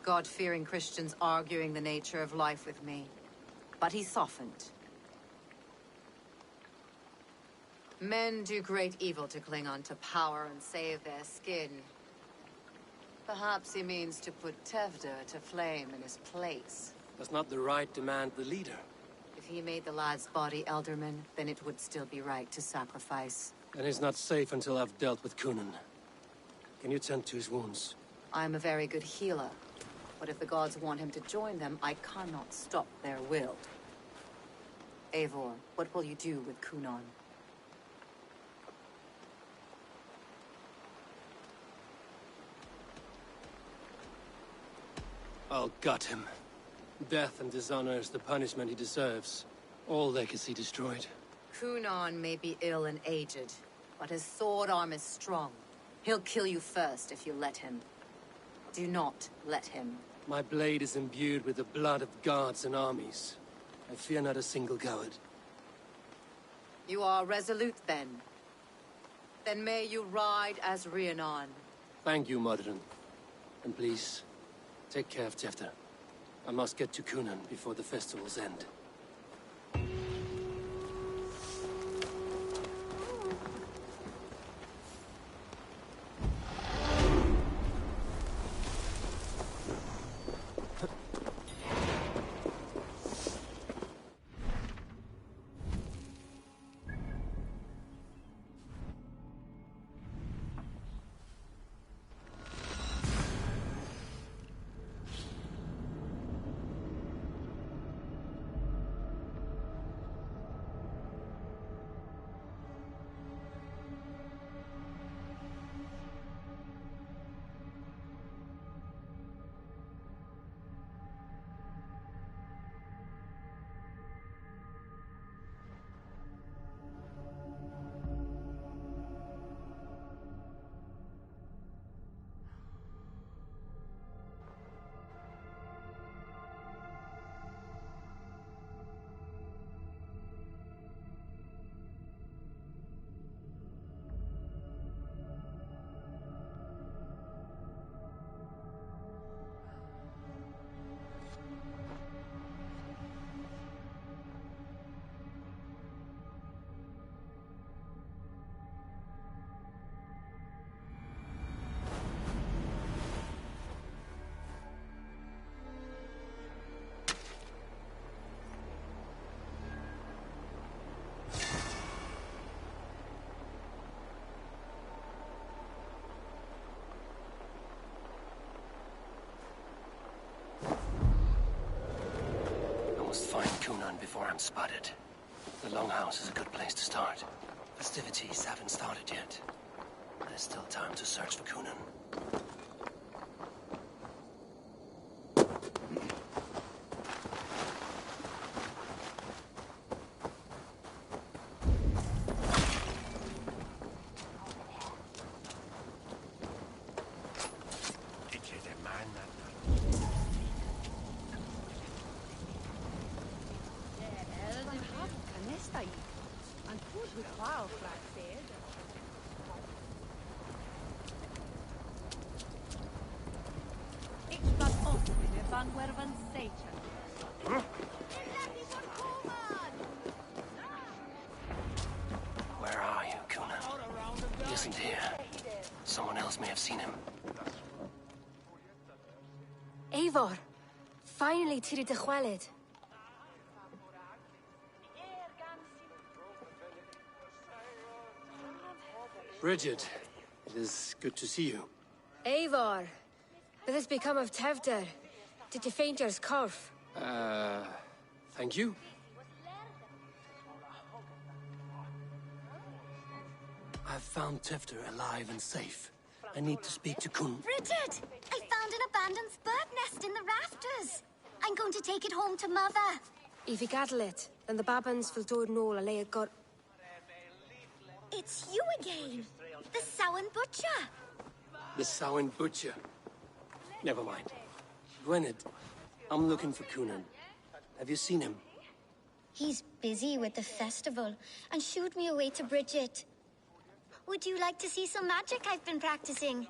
God-fearing Christians arguing the nature of life with me. But he softened. Men do great evil to cling on to power and save their skin. Perhaps he means to put Tevder to flame in his place. Does not the right demand the leader? If he made the lad's body Elderman, then it would still be right to sacrifice. And he's not safe until I've dealt with Kunan. Can you tend to his wounds? I'm a very good healer. But if the gods want him to join them, I cannot stop their will. Eivor, what will you do with Kunan? I'll gut him. Death and dishonor is the punishment he deserves. All legacy destroyed. Kunan may be ill and aged, but his sword arm is strong. He'll kill you first if you let him. Do not let him. My blade is imbued with the blood of gods and armies. I fear not a single coward. You are resolute, then. Then may you ride as Rhiannon. Thank you, Modern. And please, take care of Tefter. I must get to Kunan before the festivals end. Find Kunan before I'm spotted. The Longhouse is a good place to start. Festivities haven't started yet. There's still time to search for Kunan. Where are you, Kunan? He isn't here. Someone else may have seen him. Eivor! Finally tiri de chwaled. Bridget, it is good to see you. Eivor! What has become of Tevder? Did you faint your scarf? Thank you. I've found Tefter alive and safe. I need to speak to Kun. Bridget! I found an abandoned bird nest in the rafters. I'm going to take it home to Mother. If you cattle it, then the Babans will do no lay it got. It's you again! The Samhain Butcher! The Samhain Butcher. Never mind. Gwynedd, I'm looking for Coonan. Have you seen him? He's busy with the festival and shooed me away to Bridget. Would you like to see some magic I've been practicing?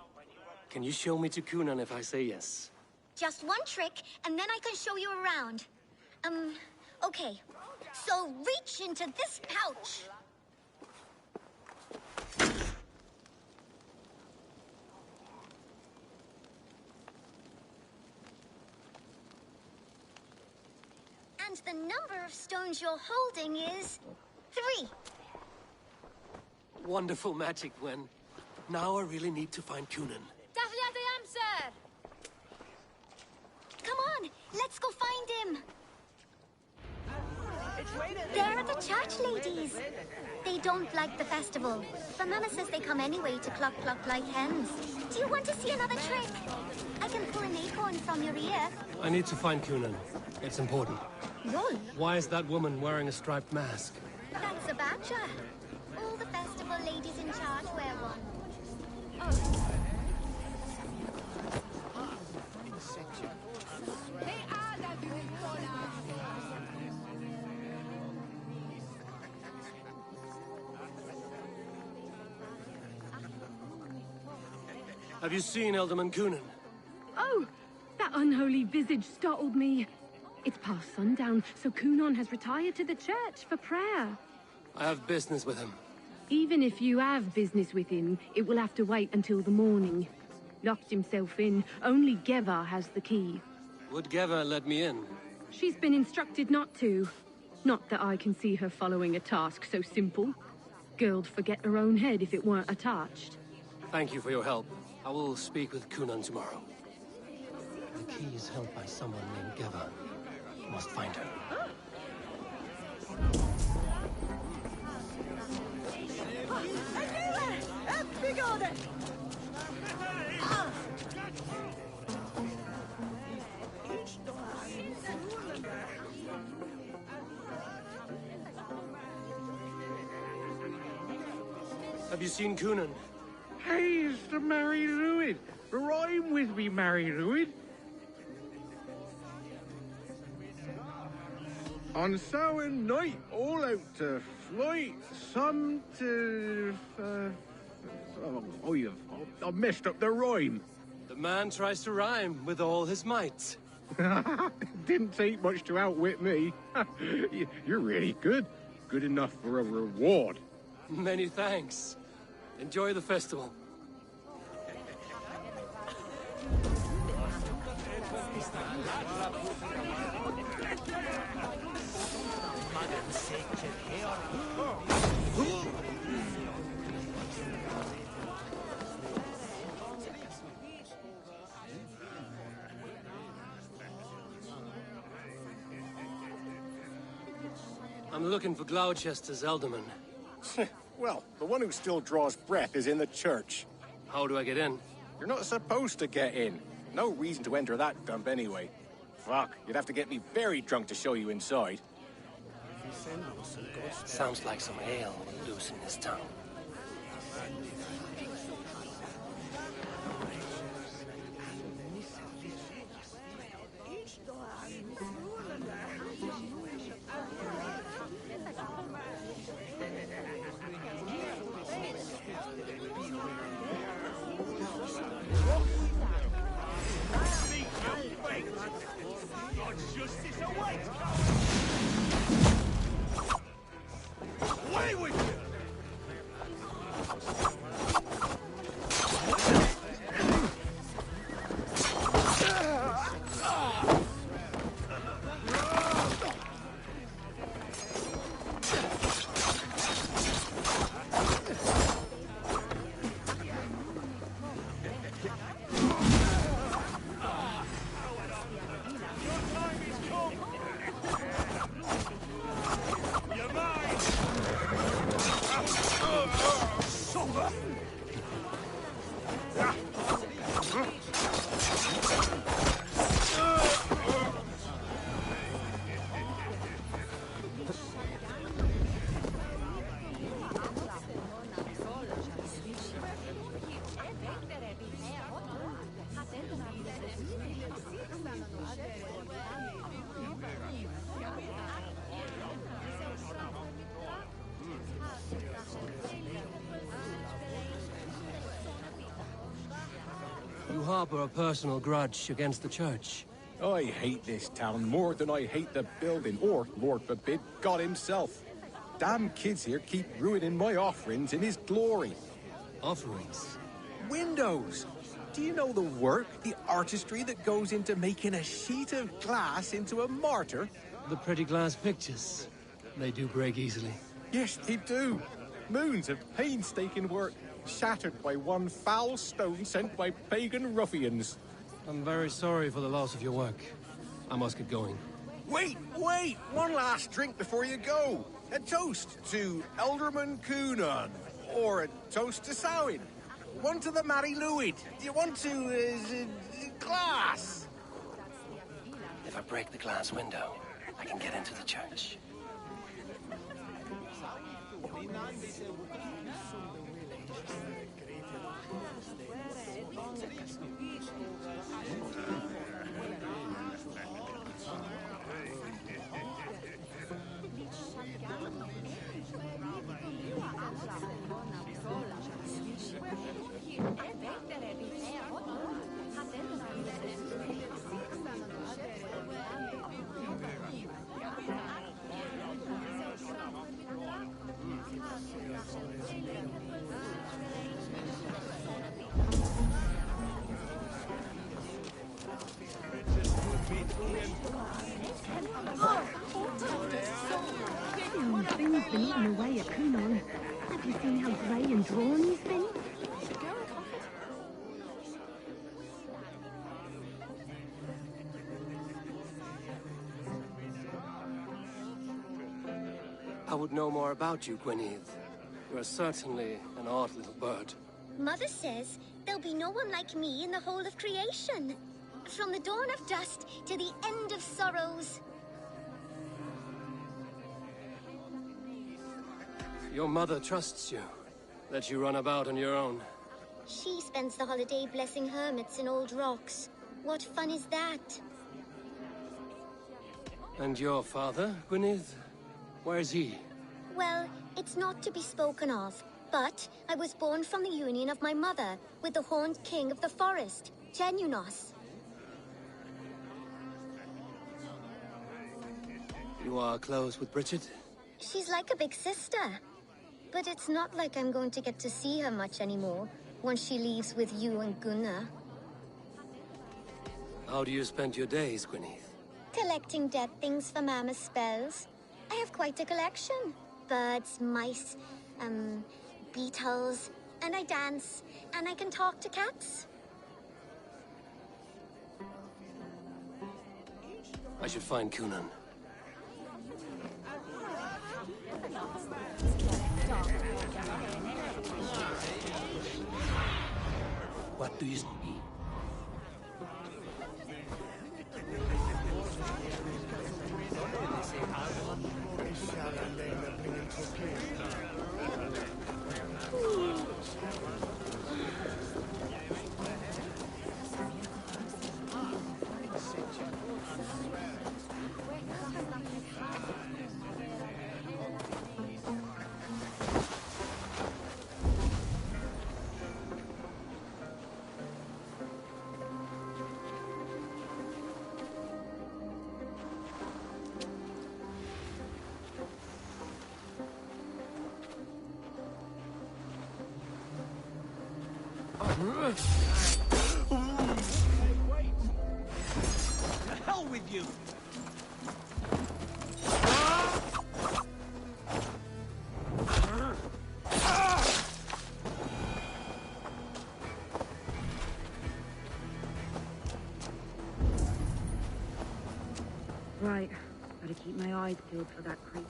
Can you show me to Coonan if I say yes? Just one trick, and then I can show you around. Okay. So reach into this pouch. And the number of stones you're holding is 3. Wonderful magic, Gwen. Now I really need to find Coonan. Come on, let's go find him. There are the church ladies. They don't like the festival, but Mama says they come anyway to cluck cluck like hens. Do you want to see another trick? I can pull an acorn from your ear. I need to find Coonan. It's important. Roll. Why is that woman wearing a striped mask? That's a badger. All the festival ladies in charge wear one. Have you seen Alderman Coonan? Oh, that unholy visage startled me. It's past sundown, so Coonan has retired to the church for prayer. I have business with him. Even if you have business with him, it will have to wait until the morning. Locked himself in. Only Geva has the key. Would Geva let me in? She's been instructed not to. Not that I can see her following a task so simple. Girl'd forget her own head if it weren't attached. Thank you for your help. I will speak with Coonan tomorrow. The key is held by someone named Geva. Must find her. Have you seen Coonan? Hey, it's the Mary Lwyd. Rhyme with me, Mary Lwyd. On Samhain night, all out to flight, some to... I messed up the rhyme. The man tries to rhyme with all his might. Didn't take much to outwit me. You're really good. Good enough for a reward. Many thanks. Enjoy the festival. I'm looking for Gloucester's Alderman. Well, the one who still draws breath is in the church. How do I get in? You're not supposed to get in. No reason to enter that dump anyway. Fuck, you'd have to get me very drunk to show you inside. Sounds like some ale loose in his tongue. harbor a personal grudge against the church? I hate this town more than I hate the building, or, Lord forbid, God himself. Damn kids here keep ruining my offerings in his glory. Offerings? Windows! Do you know the work, the artistry that goes into making a sheet of glass into a mortar? The pretty glass pictures. They do break easily. Yes, they do. Moons of painstaking work, shattered by one foul stone sent by pagan ruffians. I'm very sorry for the loss of your work. I must get going. Wait! One last drink before you go. A toast to Elderman Coonan. Or a toast to Samhain. One to the Mary Louid. Do you want to, glass? If I break the glass window, I can get into the church. Finn's been eating away at Kunon. Have you seen how grey and drawn he's been? I would know more about you, Gwynedd. You are certainly an odd little bird. Mother says there'll be no one like me in the whole of creation. From the dawn of dust to the end of sorrows. Your mother trusts you. That you run about on your own. She spends the holiday blessing hermits in old rocks. What fun is that? And your father, Gwynedd? Where's he? Well, it's not to be spoken of. But I was born from the union of my mother with the horned king of the forest, Genunos. You are close with Bridget? She's like a big sister. But it's not like I'm going to get to see her much anymore once she leaves with you and Gunnar. How do you spend your days, Gwynedd? Collecting dead things for Mama's spells. I have quite a collection. Birds, mice, beetles, and I dance, and I can talk to cats. I should find Coonan. What do you speak? The hell with you! Right. Gotta keep my eyes peeled for that creep.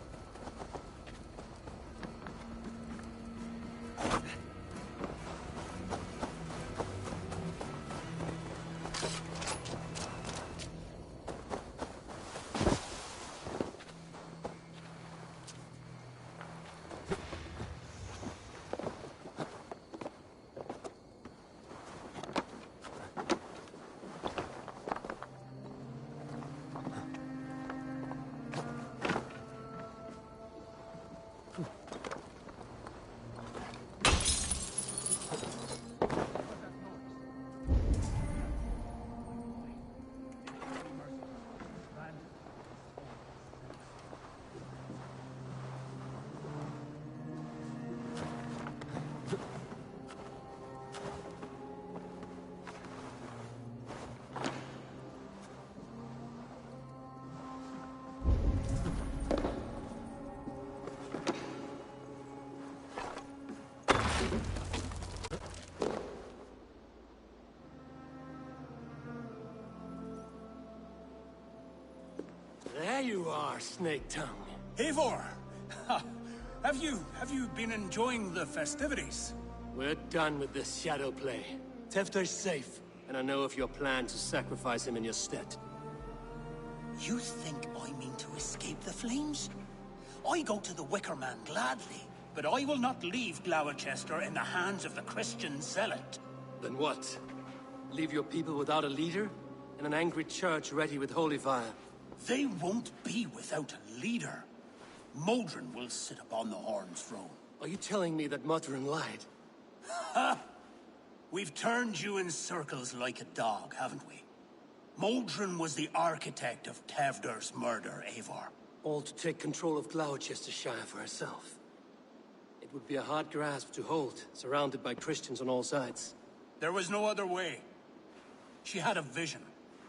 are, Snake Tongue. Eivor! Ha! Have you been enjoying the festivities? We're done with this shadow play. Tefter's safe, and I know of your plan to sacrifice him in your stead. You think I mean to escape the flames? I go to the Wicker Man gladly, but I will not leave Gloucester in the hands of the Christian zealot. Then what? Leave your people without a leader? And an angry church ready with holy fire? They won't be without a leader. Modron will sit upon the Horn's throne. Are you telling me that Modron lied? Ha! We've turned you in circles like a dog, haven't we? Modron was the architect of Tevder's murder, Eivor. All to take control of Gloucestershire for herself. It would be a hard grasp to hold, surrounded by Christians on all sides. There was no other way. She had a vision.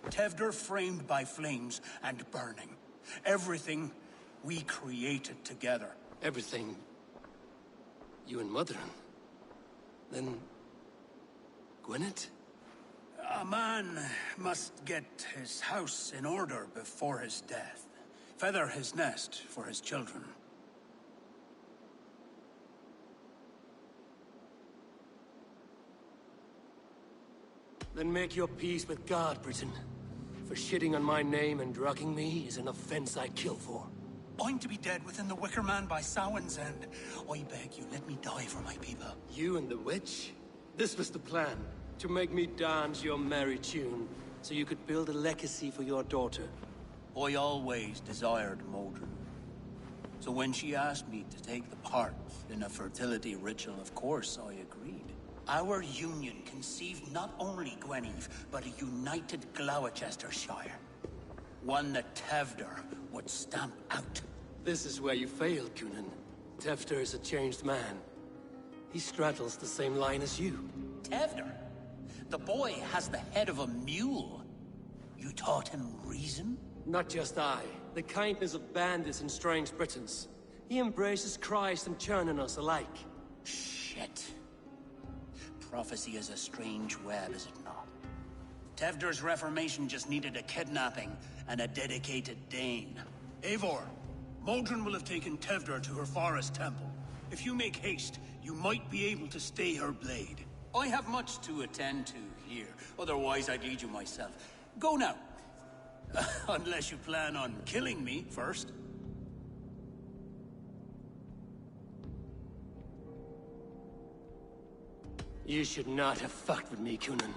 Tevder framed by flames and burning. Everything we created together. Everything? You and Modron? Then... Gwyneth? A man must get his house in order before his death. Feather his nest for his children. Then make your peace with God, Britain. For shitting on my name and drugging me is an offense I'd kill for. I'm to be dead within the Wicker Man by Samhain's end. I beg you, let me die for my people. You and the witch? This was the plan. To make me dance your merry tune, so you could build a legacy for your daughter. I always desired Modron. So when she asked me to take the part in a fertility ritual, of course I agreed. Our union conceived not only Gweneve, but a united Gloucestershire. One that Tevder would stamp out. This is where you failed, Cunan. Tefter is a changed man. He straddles the same line as you. Tevder? The boy has the head of a mule. You taught him reason? Not just I. The kindness of bandits and strange Britons. He embraces Christ and churn on us alike. Shit. Prophecy is a strange web, is it not? Tevder's reformation just needed a kidnapping and a dedicated Dane. Eivor, Modron will have taken Tevder to her forest temple. If you make haste, you might be able to stay her blade. I have much to attend to here, otherwise I'd lead you myself. Go now. Unless you plan on killing me first. You should not have fucked with me, Cunan.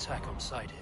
attack on sight here.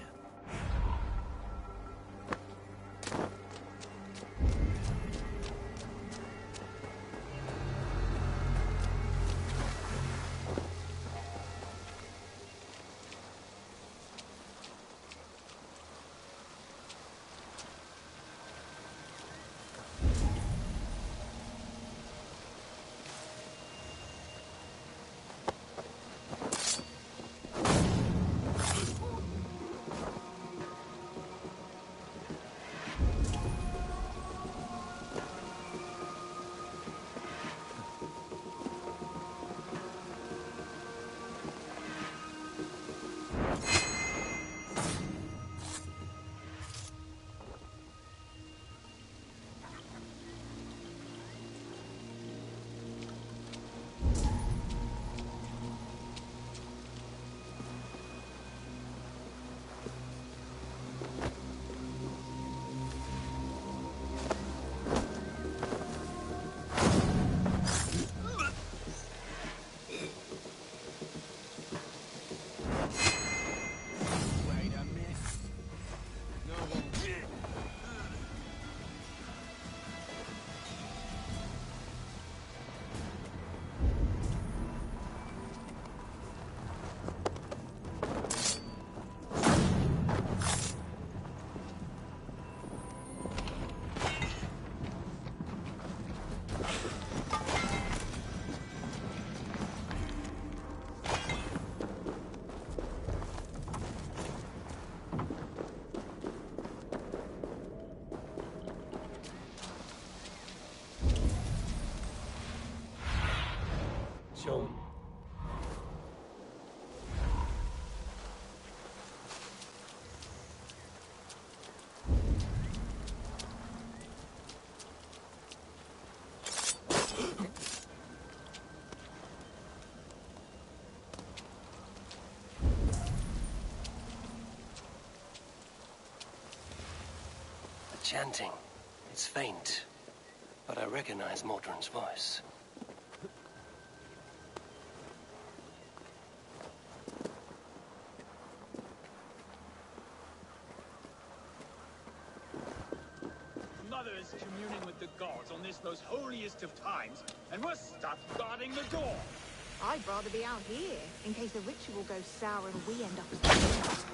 Show 'em. The chanting. It's faint, but I recognize Mordrin's voice. Mother's communing with the gods on this most holiest of times, and we're stuck guarding the door. I'd rather be out here, in case the ritual goes sour and we end up as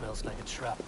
Smells like a trap.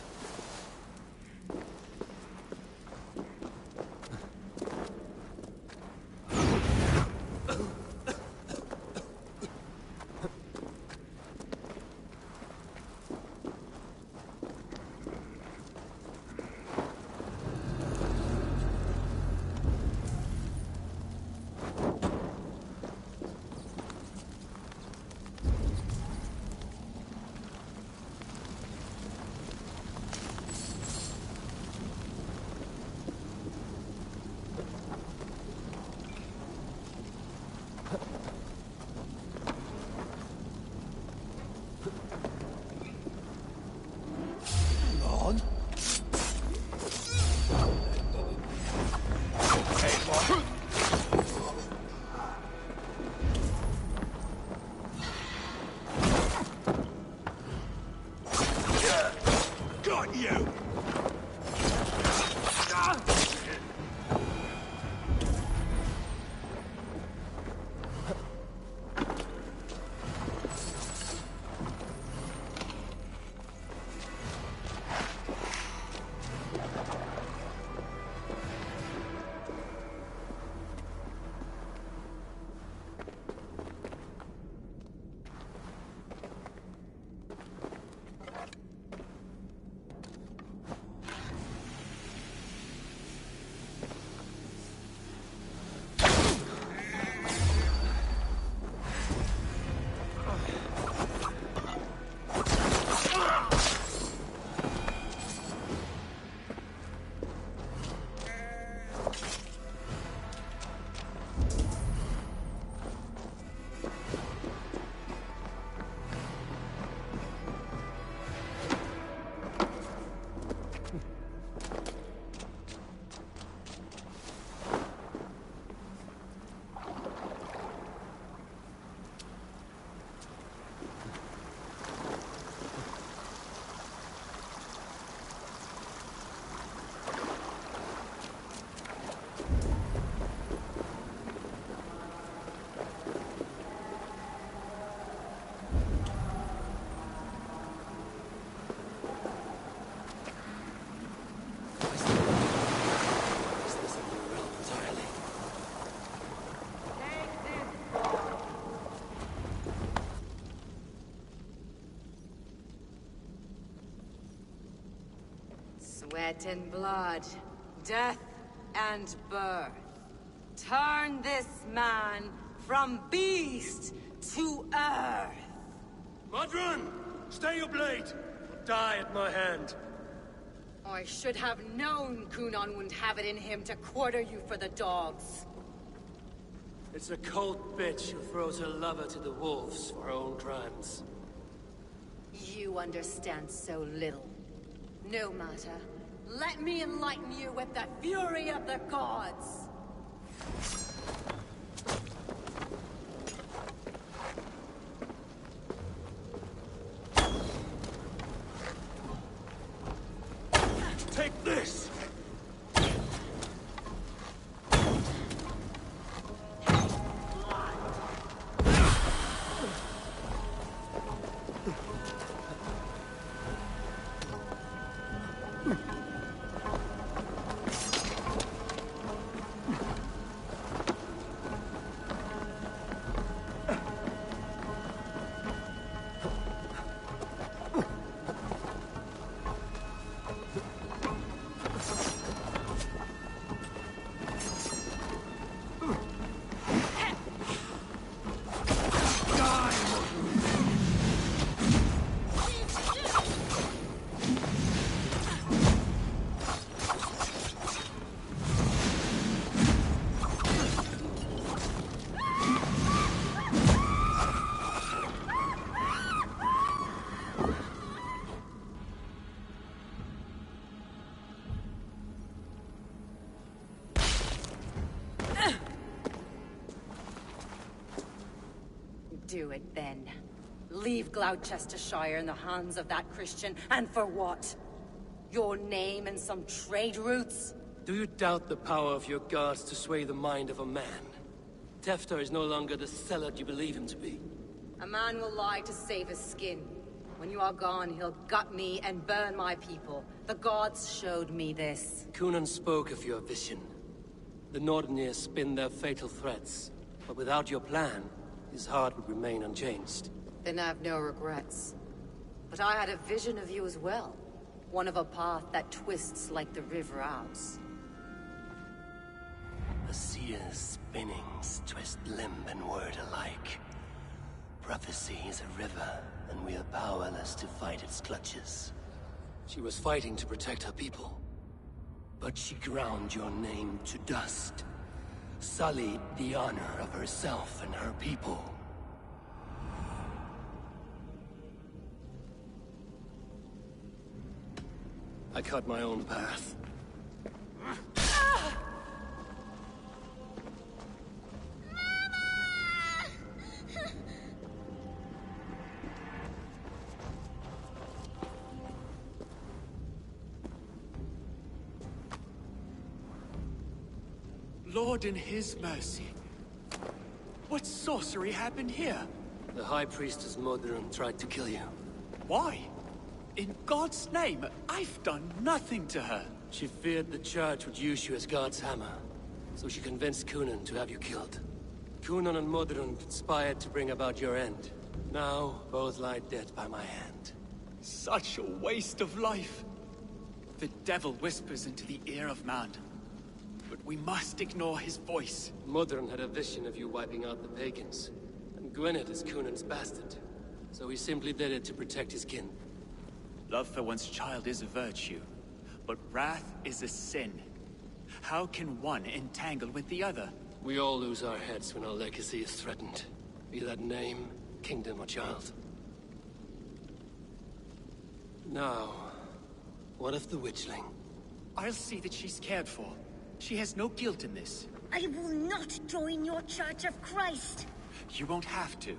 Sweat and blood, death and birth. Turn this man from beast to earth. Modron! Stay your blade! Or die at my hand. I should have known Kunan wouldn't have it in him to quarter you for the dogs. It's a cold bitch who throws her lover to the wolves for her own crimes. You understand so little. No matter. Let me enlighten you with the fury of the gods! Take this! Do it then. Leave Gloucestershire in the hands of that Christian, and for what? Your name and some trade routes? Do you doubt the power of your gods to sway the mind of a man? Tefter is no longer the zealot you believe him to be. A man will lie to save his skin. When you are gone, he'll gut me and burn my people. The gods showed me this. Kunan spoke of your vision. The Nordenir spin their fatal threats, but without your plan, his heart would remain unchanged. Then I have no regrets. But I had a vision of you as well. One of a path that twists like the river Ouse. A seer's spinnings twist limb and word alike. Prophecy is a river, and we are powerless to fight its clutches. She was fighting to protect her people. But she ground your name to dust. Sullied the honor of herself and her people. I cut my own path. Lord in his mercy. What sorcery happened here? The High Priestess Modron tried to kill you. Why? In God's name, I've done nothing to her. She feared the Church would use you as God's hammer, so she convinced Kunan to have you killed. Kunan and Modron conspired to bring about your end. Now, both lie dead by my hand. Such a waste of life. The devil whispers into the ear of man. But we must ignore his voice. Modron had a vision of you wiping out the pagans. And Gwynedd is Kunan's bastard. So he simply did it to protect his kin. Love for one's child is a virtue, but wrath is a sin. How can one entangle with the other? We all lose our heads when our legacy is threatened. Be that name, kingdom, or child. Now, what of the witchling? I'll see that she's cared for. She has no guilt in this. I will not join your Church of Christ. You won't have to.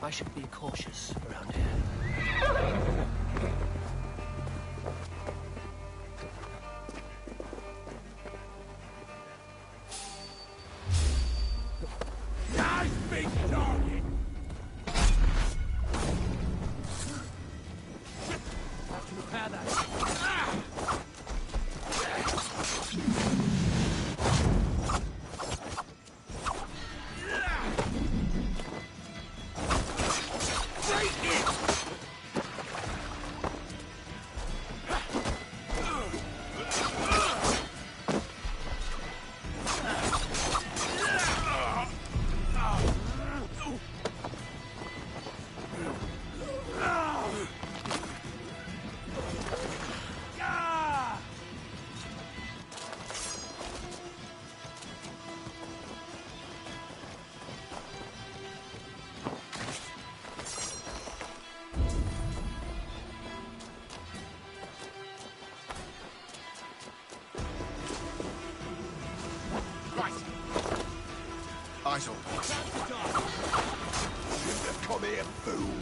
I should be cautious around here. Nice big target! Have to repair that. Right. Eyes on. Come here, fool.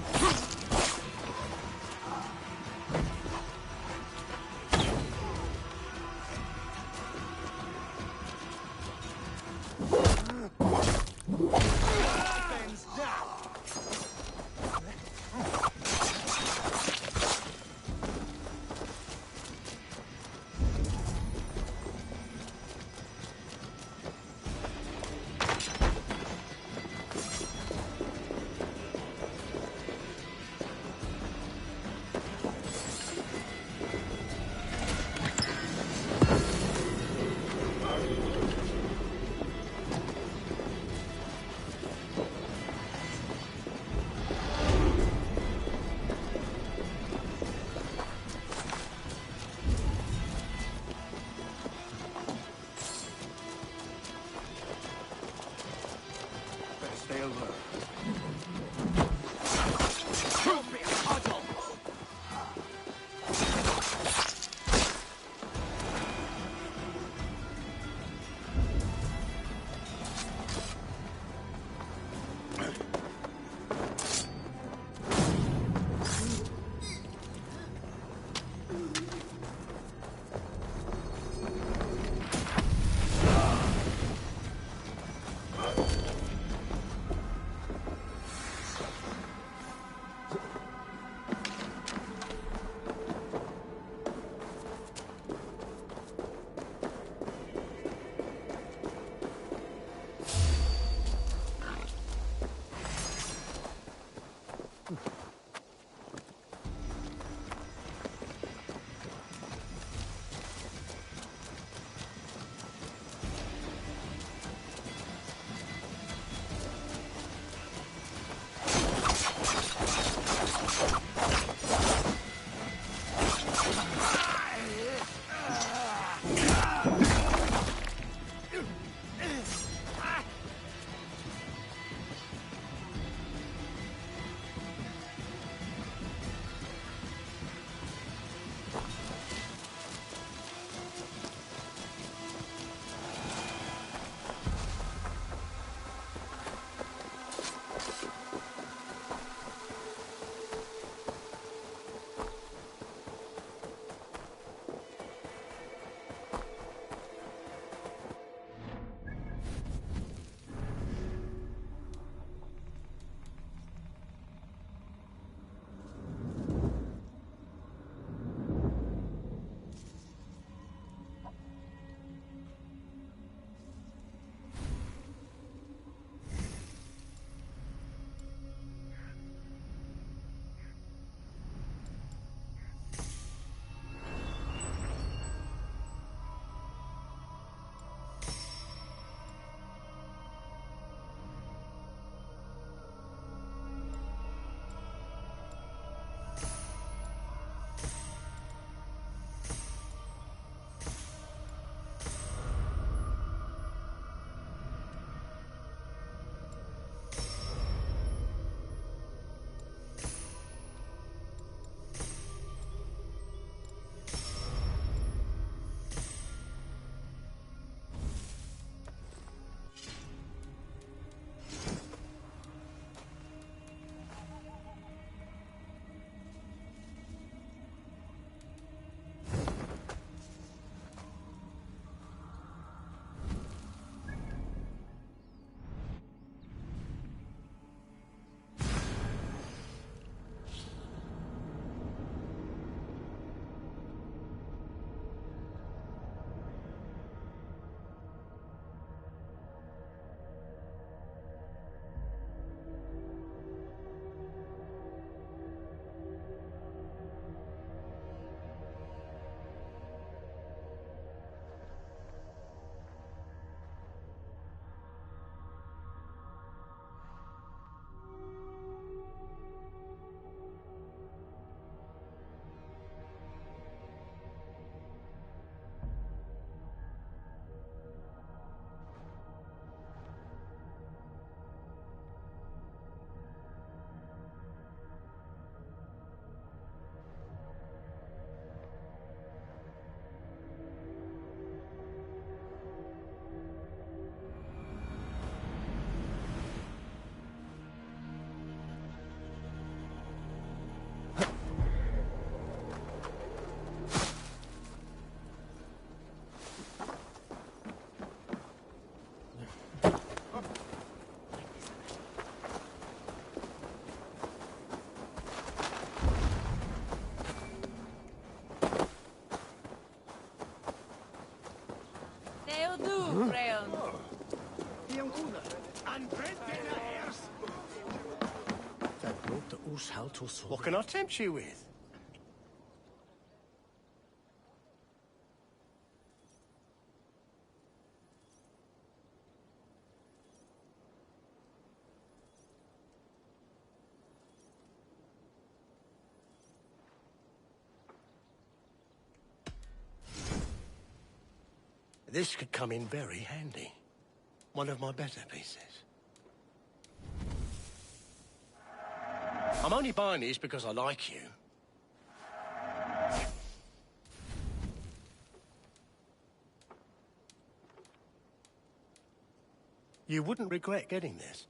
What can I tempt you with? This could come in very handy. One of my better pieces. I'm only buying these because I like you. You wouldn't regret getting this.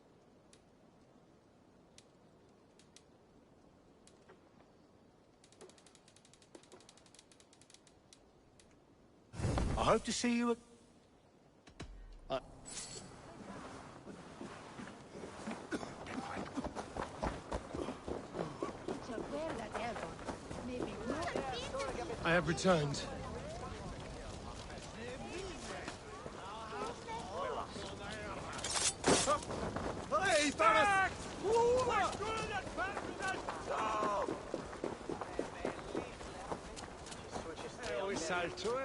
I hope to see you at... I have returned. Hey, Baron! Salto,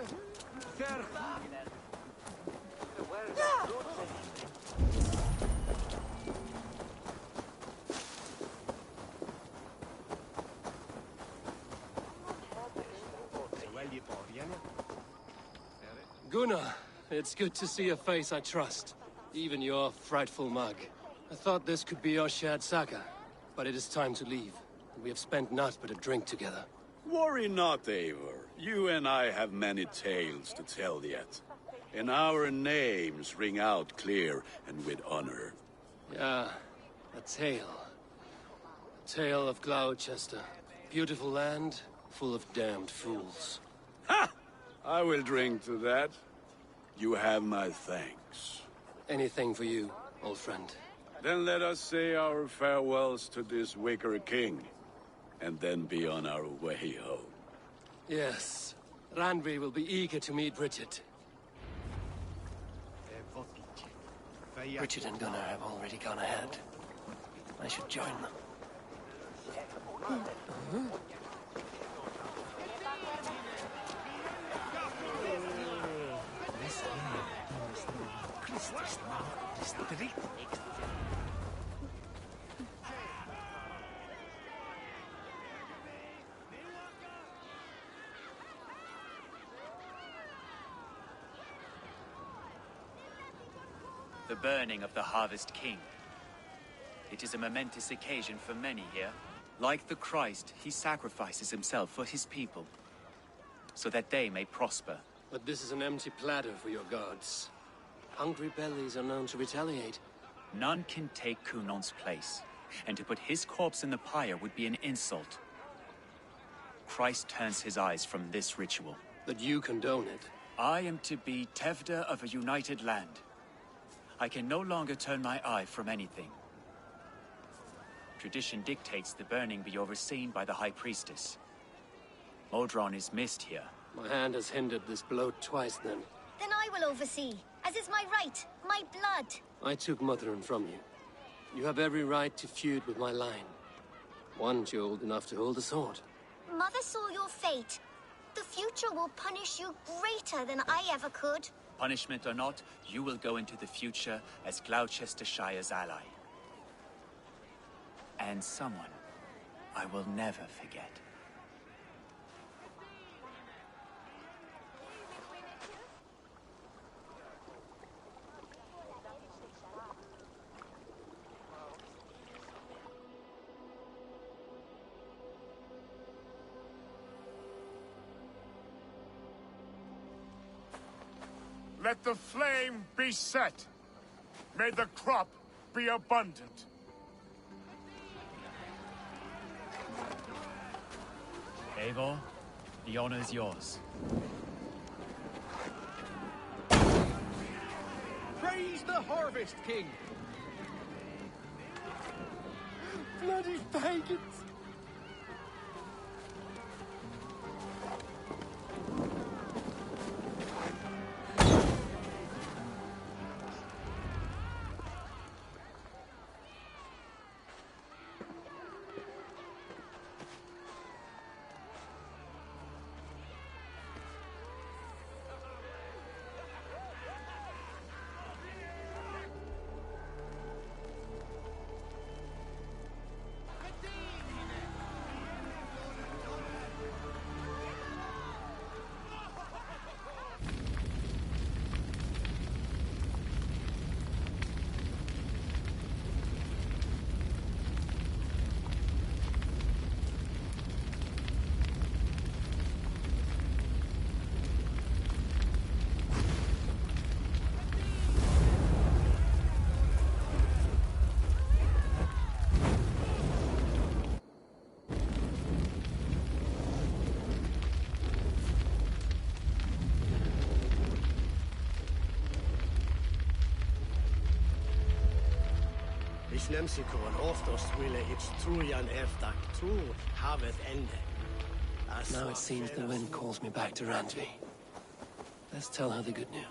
Gunnar, it's good to see a face I trust. Even your frightful mug. I thought this could be our shared saga, but it is time to leave. We have spent naught but a drink together. Worry not, Eivor. You and I have many tales to tell yet. And our names ring out clear and with honor. Yeah, a tale. A tale of Gloucester. Beautiful land, full of damned fools. Ha! I will drink to that. You have my thanks. Anything for you, old friend. Then let us say our farewells to this wicker king, and then be on our way home. Yes, Randvi will be eager to meet Bridget. Bridget and Gunnar have already gone ahead. I should join them. The burning of the Harvest King. It is a momentous occasion for many here. Like the Christ, he sacrifices himself for his people, so that they may prosper. But this is an empty platter for your gods. Hungry bellies are known to retaliate. None can take Kunon's place, and to put his corpse in the pyre would be an insult. Christ turns his eyes from this ritual. But you condone it. I am to be Tevda of a united land. I can no longer turn my eye from anything. Tradition dictates the burning be overseen by the High Priestess. Modron is missed here. My hand has hindered this blow twice, then. Then I will oversee, as is my right, my blood. I took Mother'n from you. You have every right to feud with my line. Once you're old enough to hold a sword. Mother saw your fate. The future will punish you greater than I ever could. Punishment or not, you will go into the future as Gloucestershire's ally. And someone I will never forget. Let the flame be set. May the crop be abundant. Eivor, the honor is yours. Praise the Harvest King! Bloody pagans! Slemsikon oftast ville its trujan efter tro havet ende. Now it seems the wind calls me back to Randvi. Let's tell her the good news.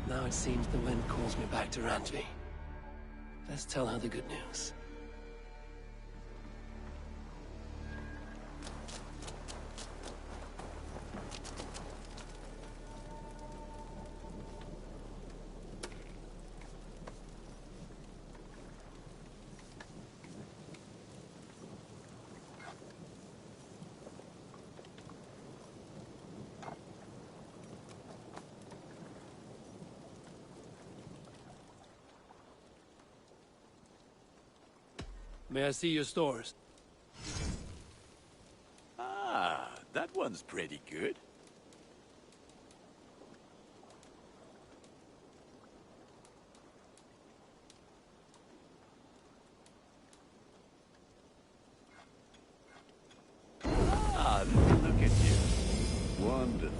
Now it seems the wind calls me back to Randvi. Let's tell her the good news. May I see your stores? Ah, that one's pretty good. Ah, look at you. Wonderful.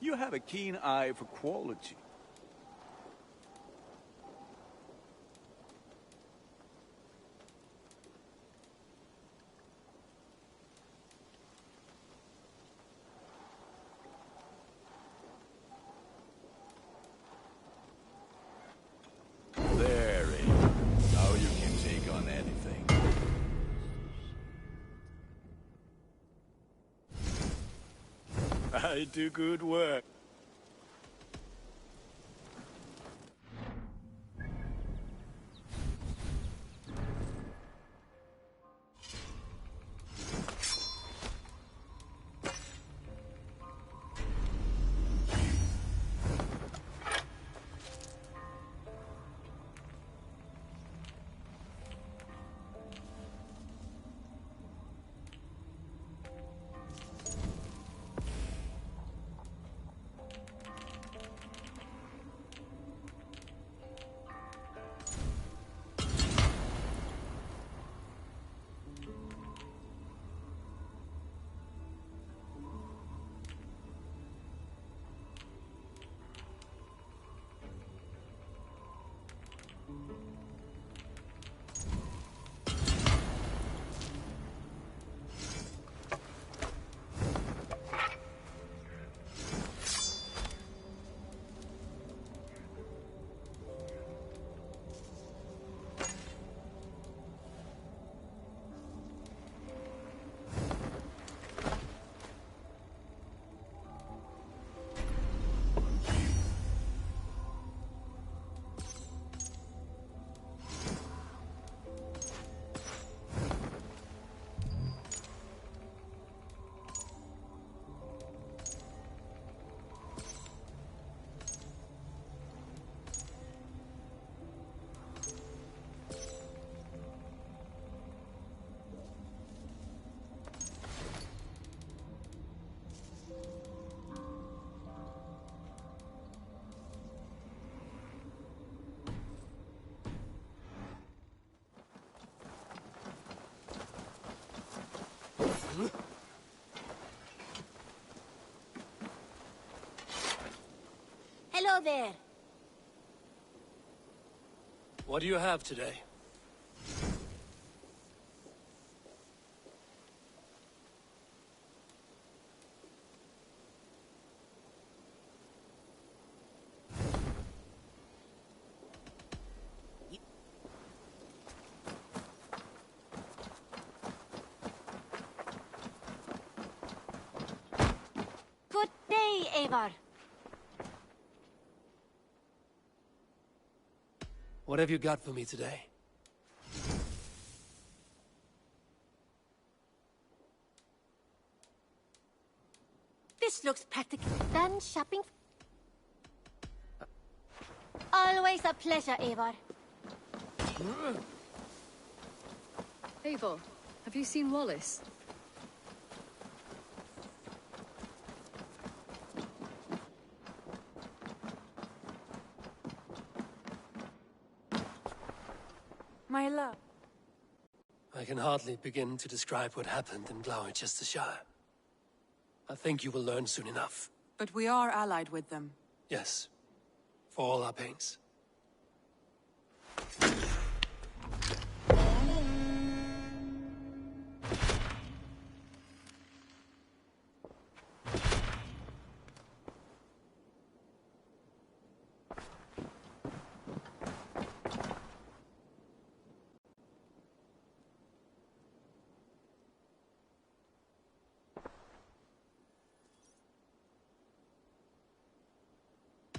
You have a keen eye for quality. There, Abe. Now you can take on anything. I do good work. Hello there. What do you have today? Good day, Eivor. What have you got for me today? This looks practical. Done shopping? Always a pleasure, Eivor. Eivor, have you seen Wallace? My love. I can hardly begin to describe what happened in Gloucestershire. I think you will learn soon enough. But we are allied with them. Yes. For all our pains.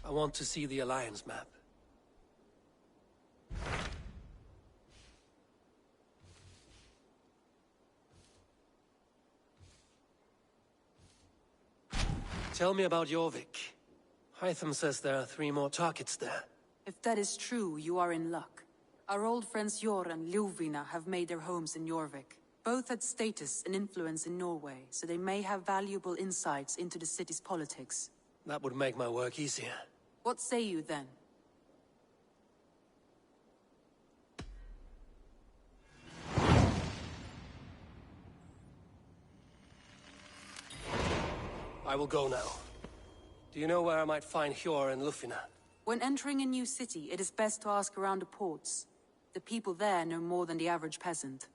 I want to see the Alliance map. Tell me about Jorvik. Hytham says there are 3 more targets there. If that is true, you are in luck. Our old friends Jor and Ljuvina have made their homes in Jorvik. Both had status and influence in Norway, so they may have valuable insights into the city's politics. That would make my work easier. What say you then? I will go now. Do you know where I might find Hjor and Lufina? When entering a new city, it is best to ask around the ports. The people there know more than the average peasant.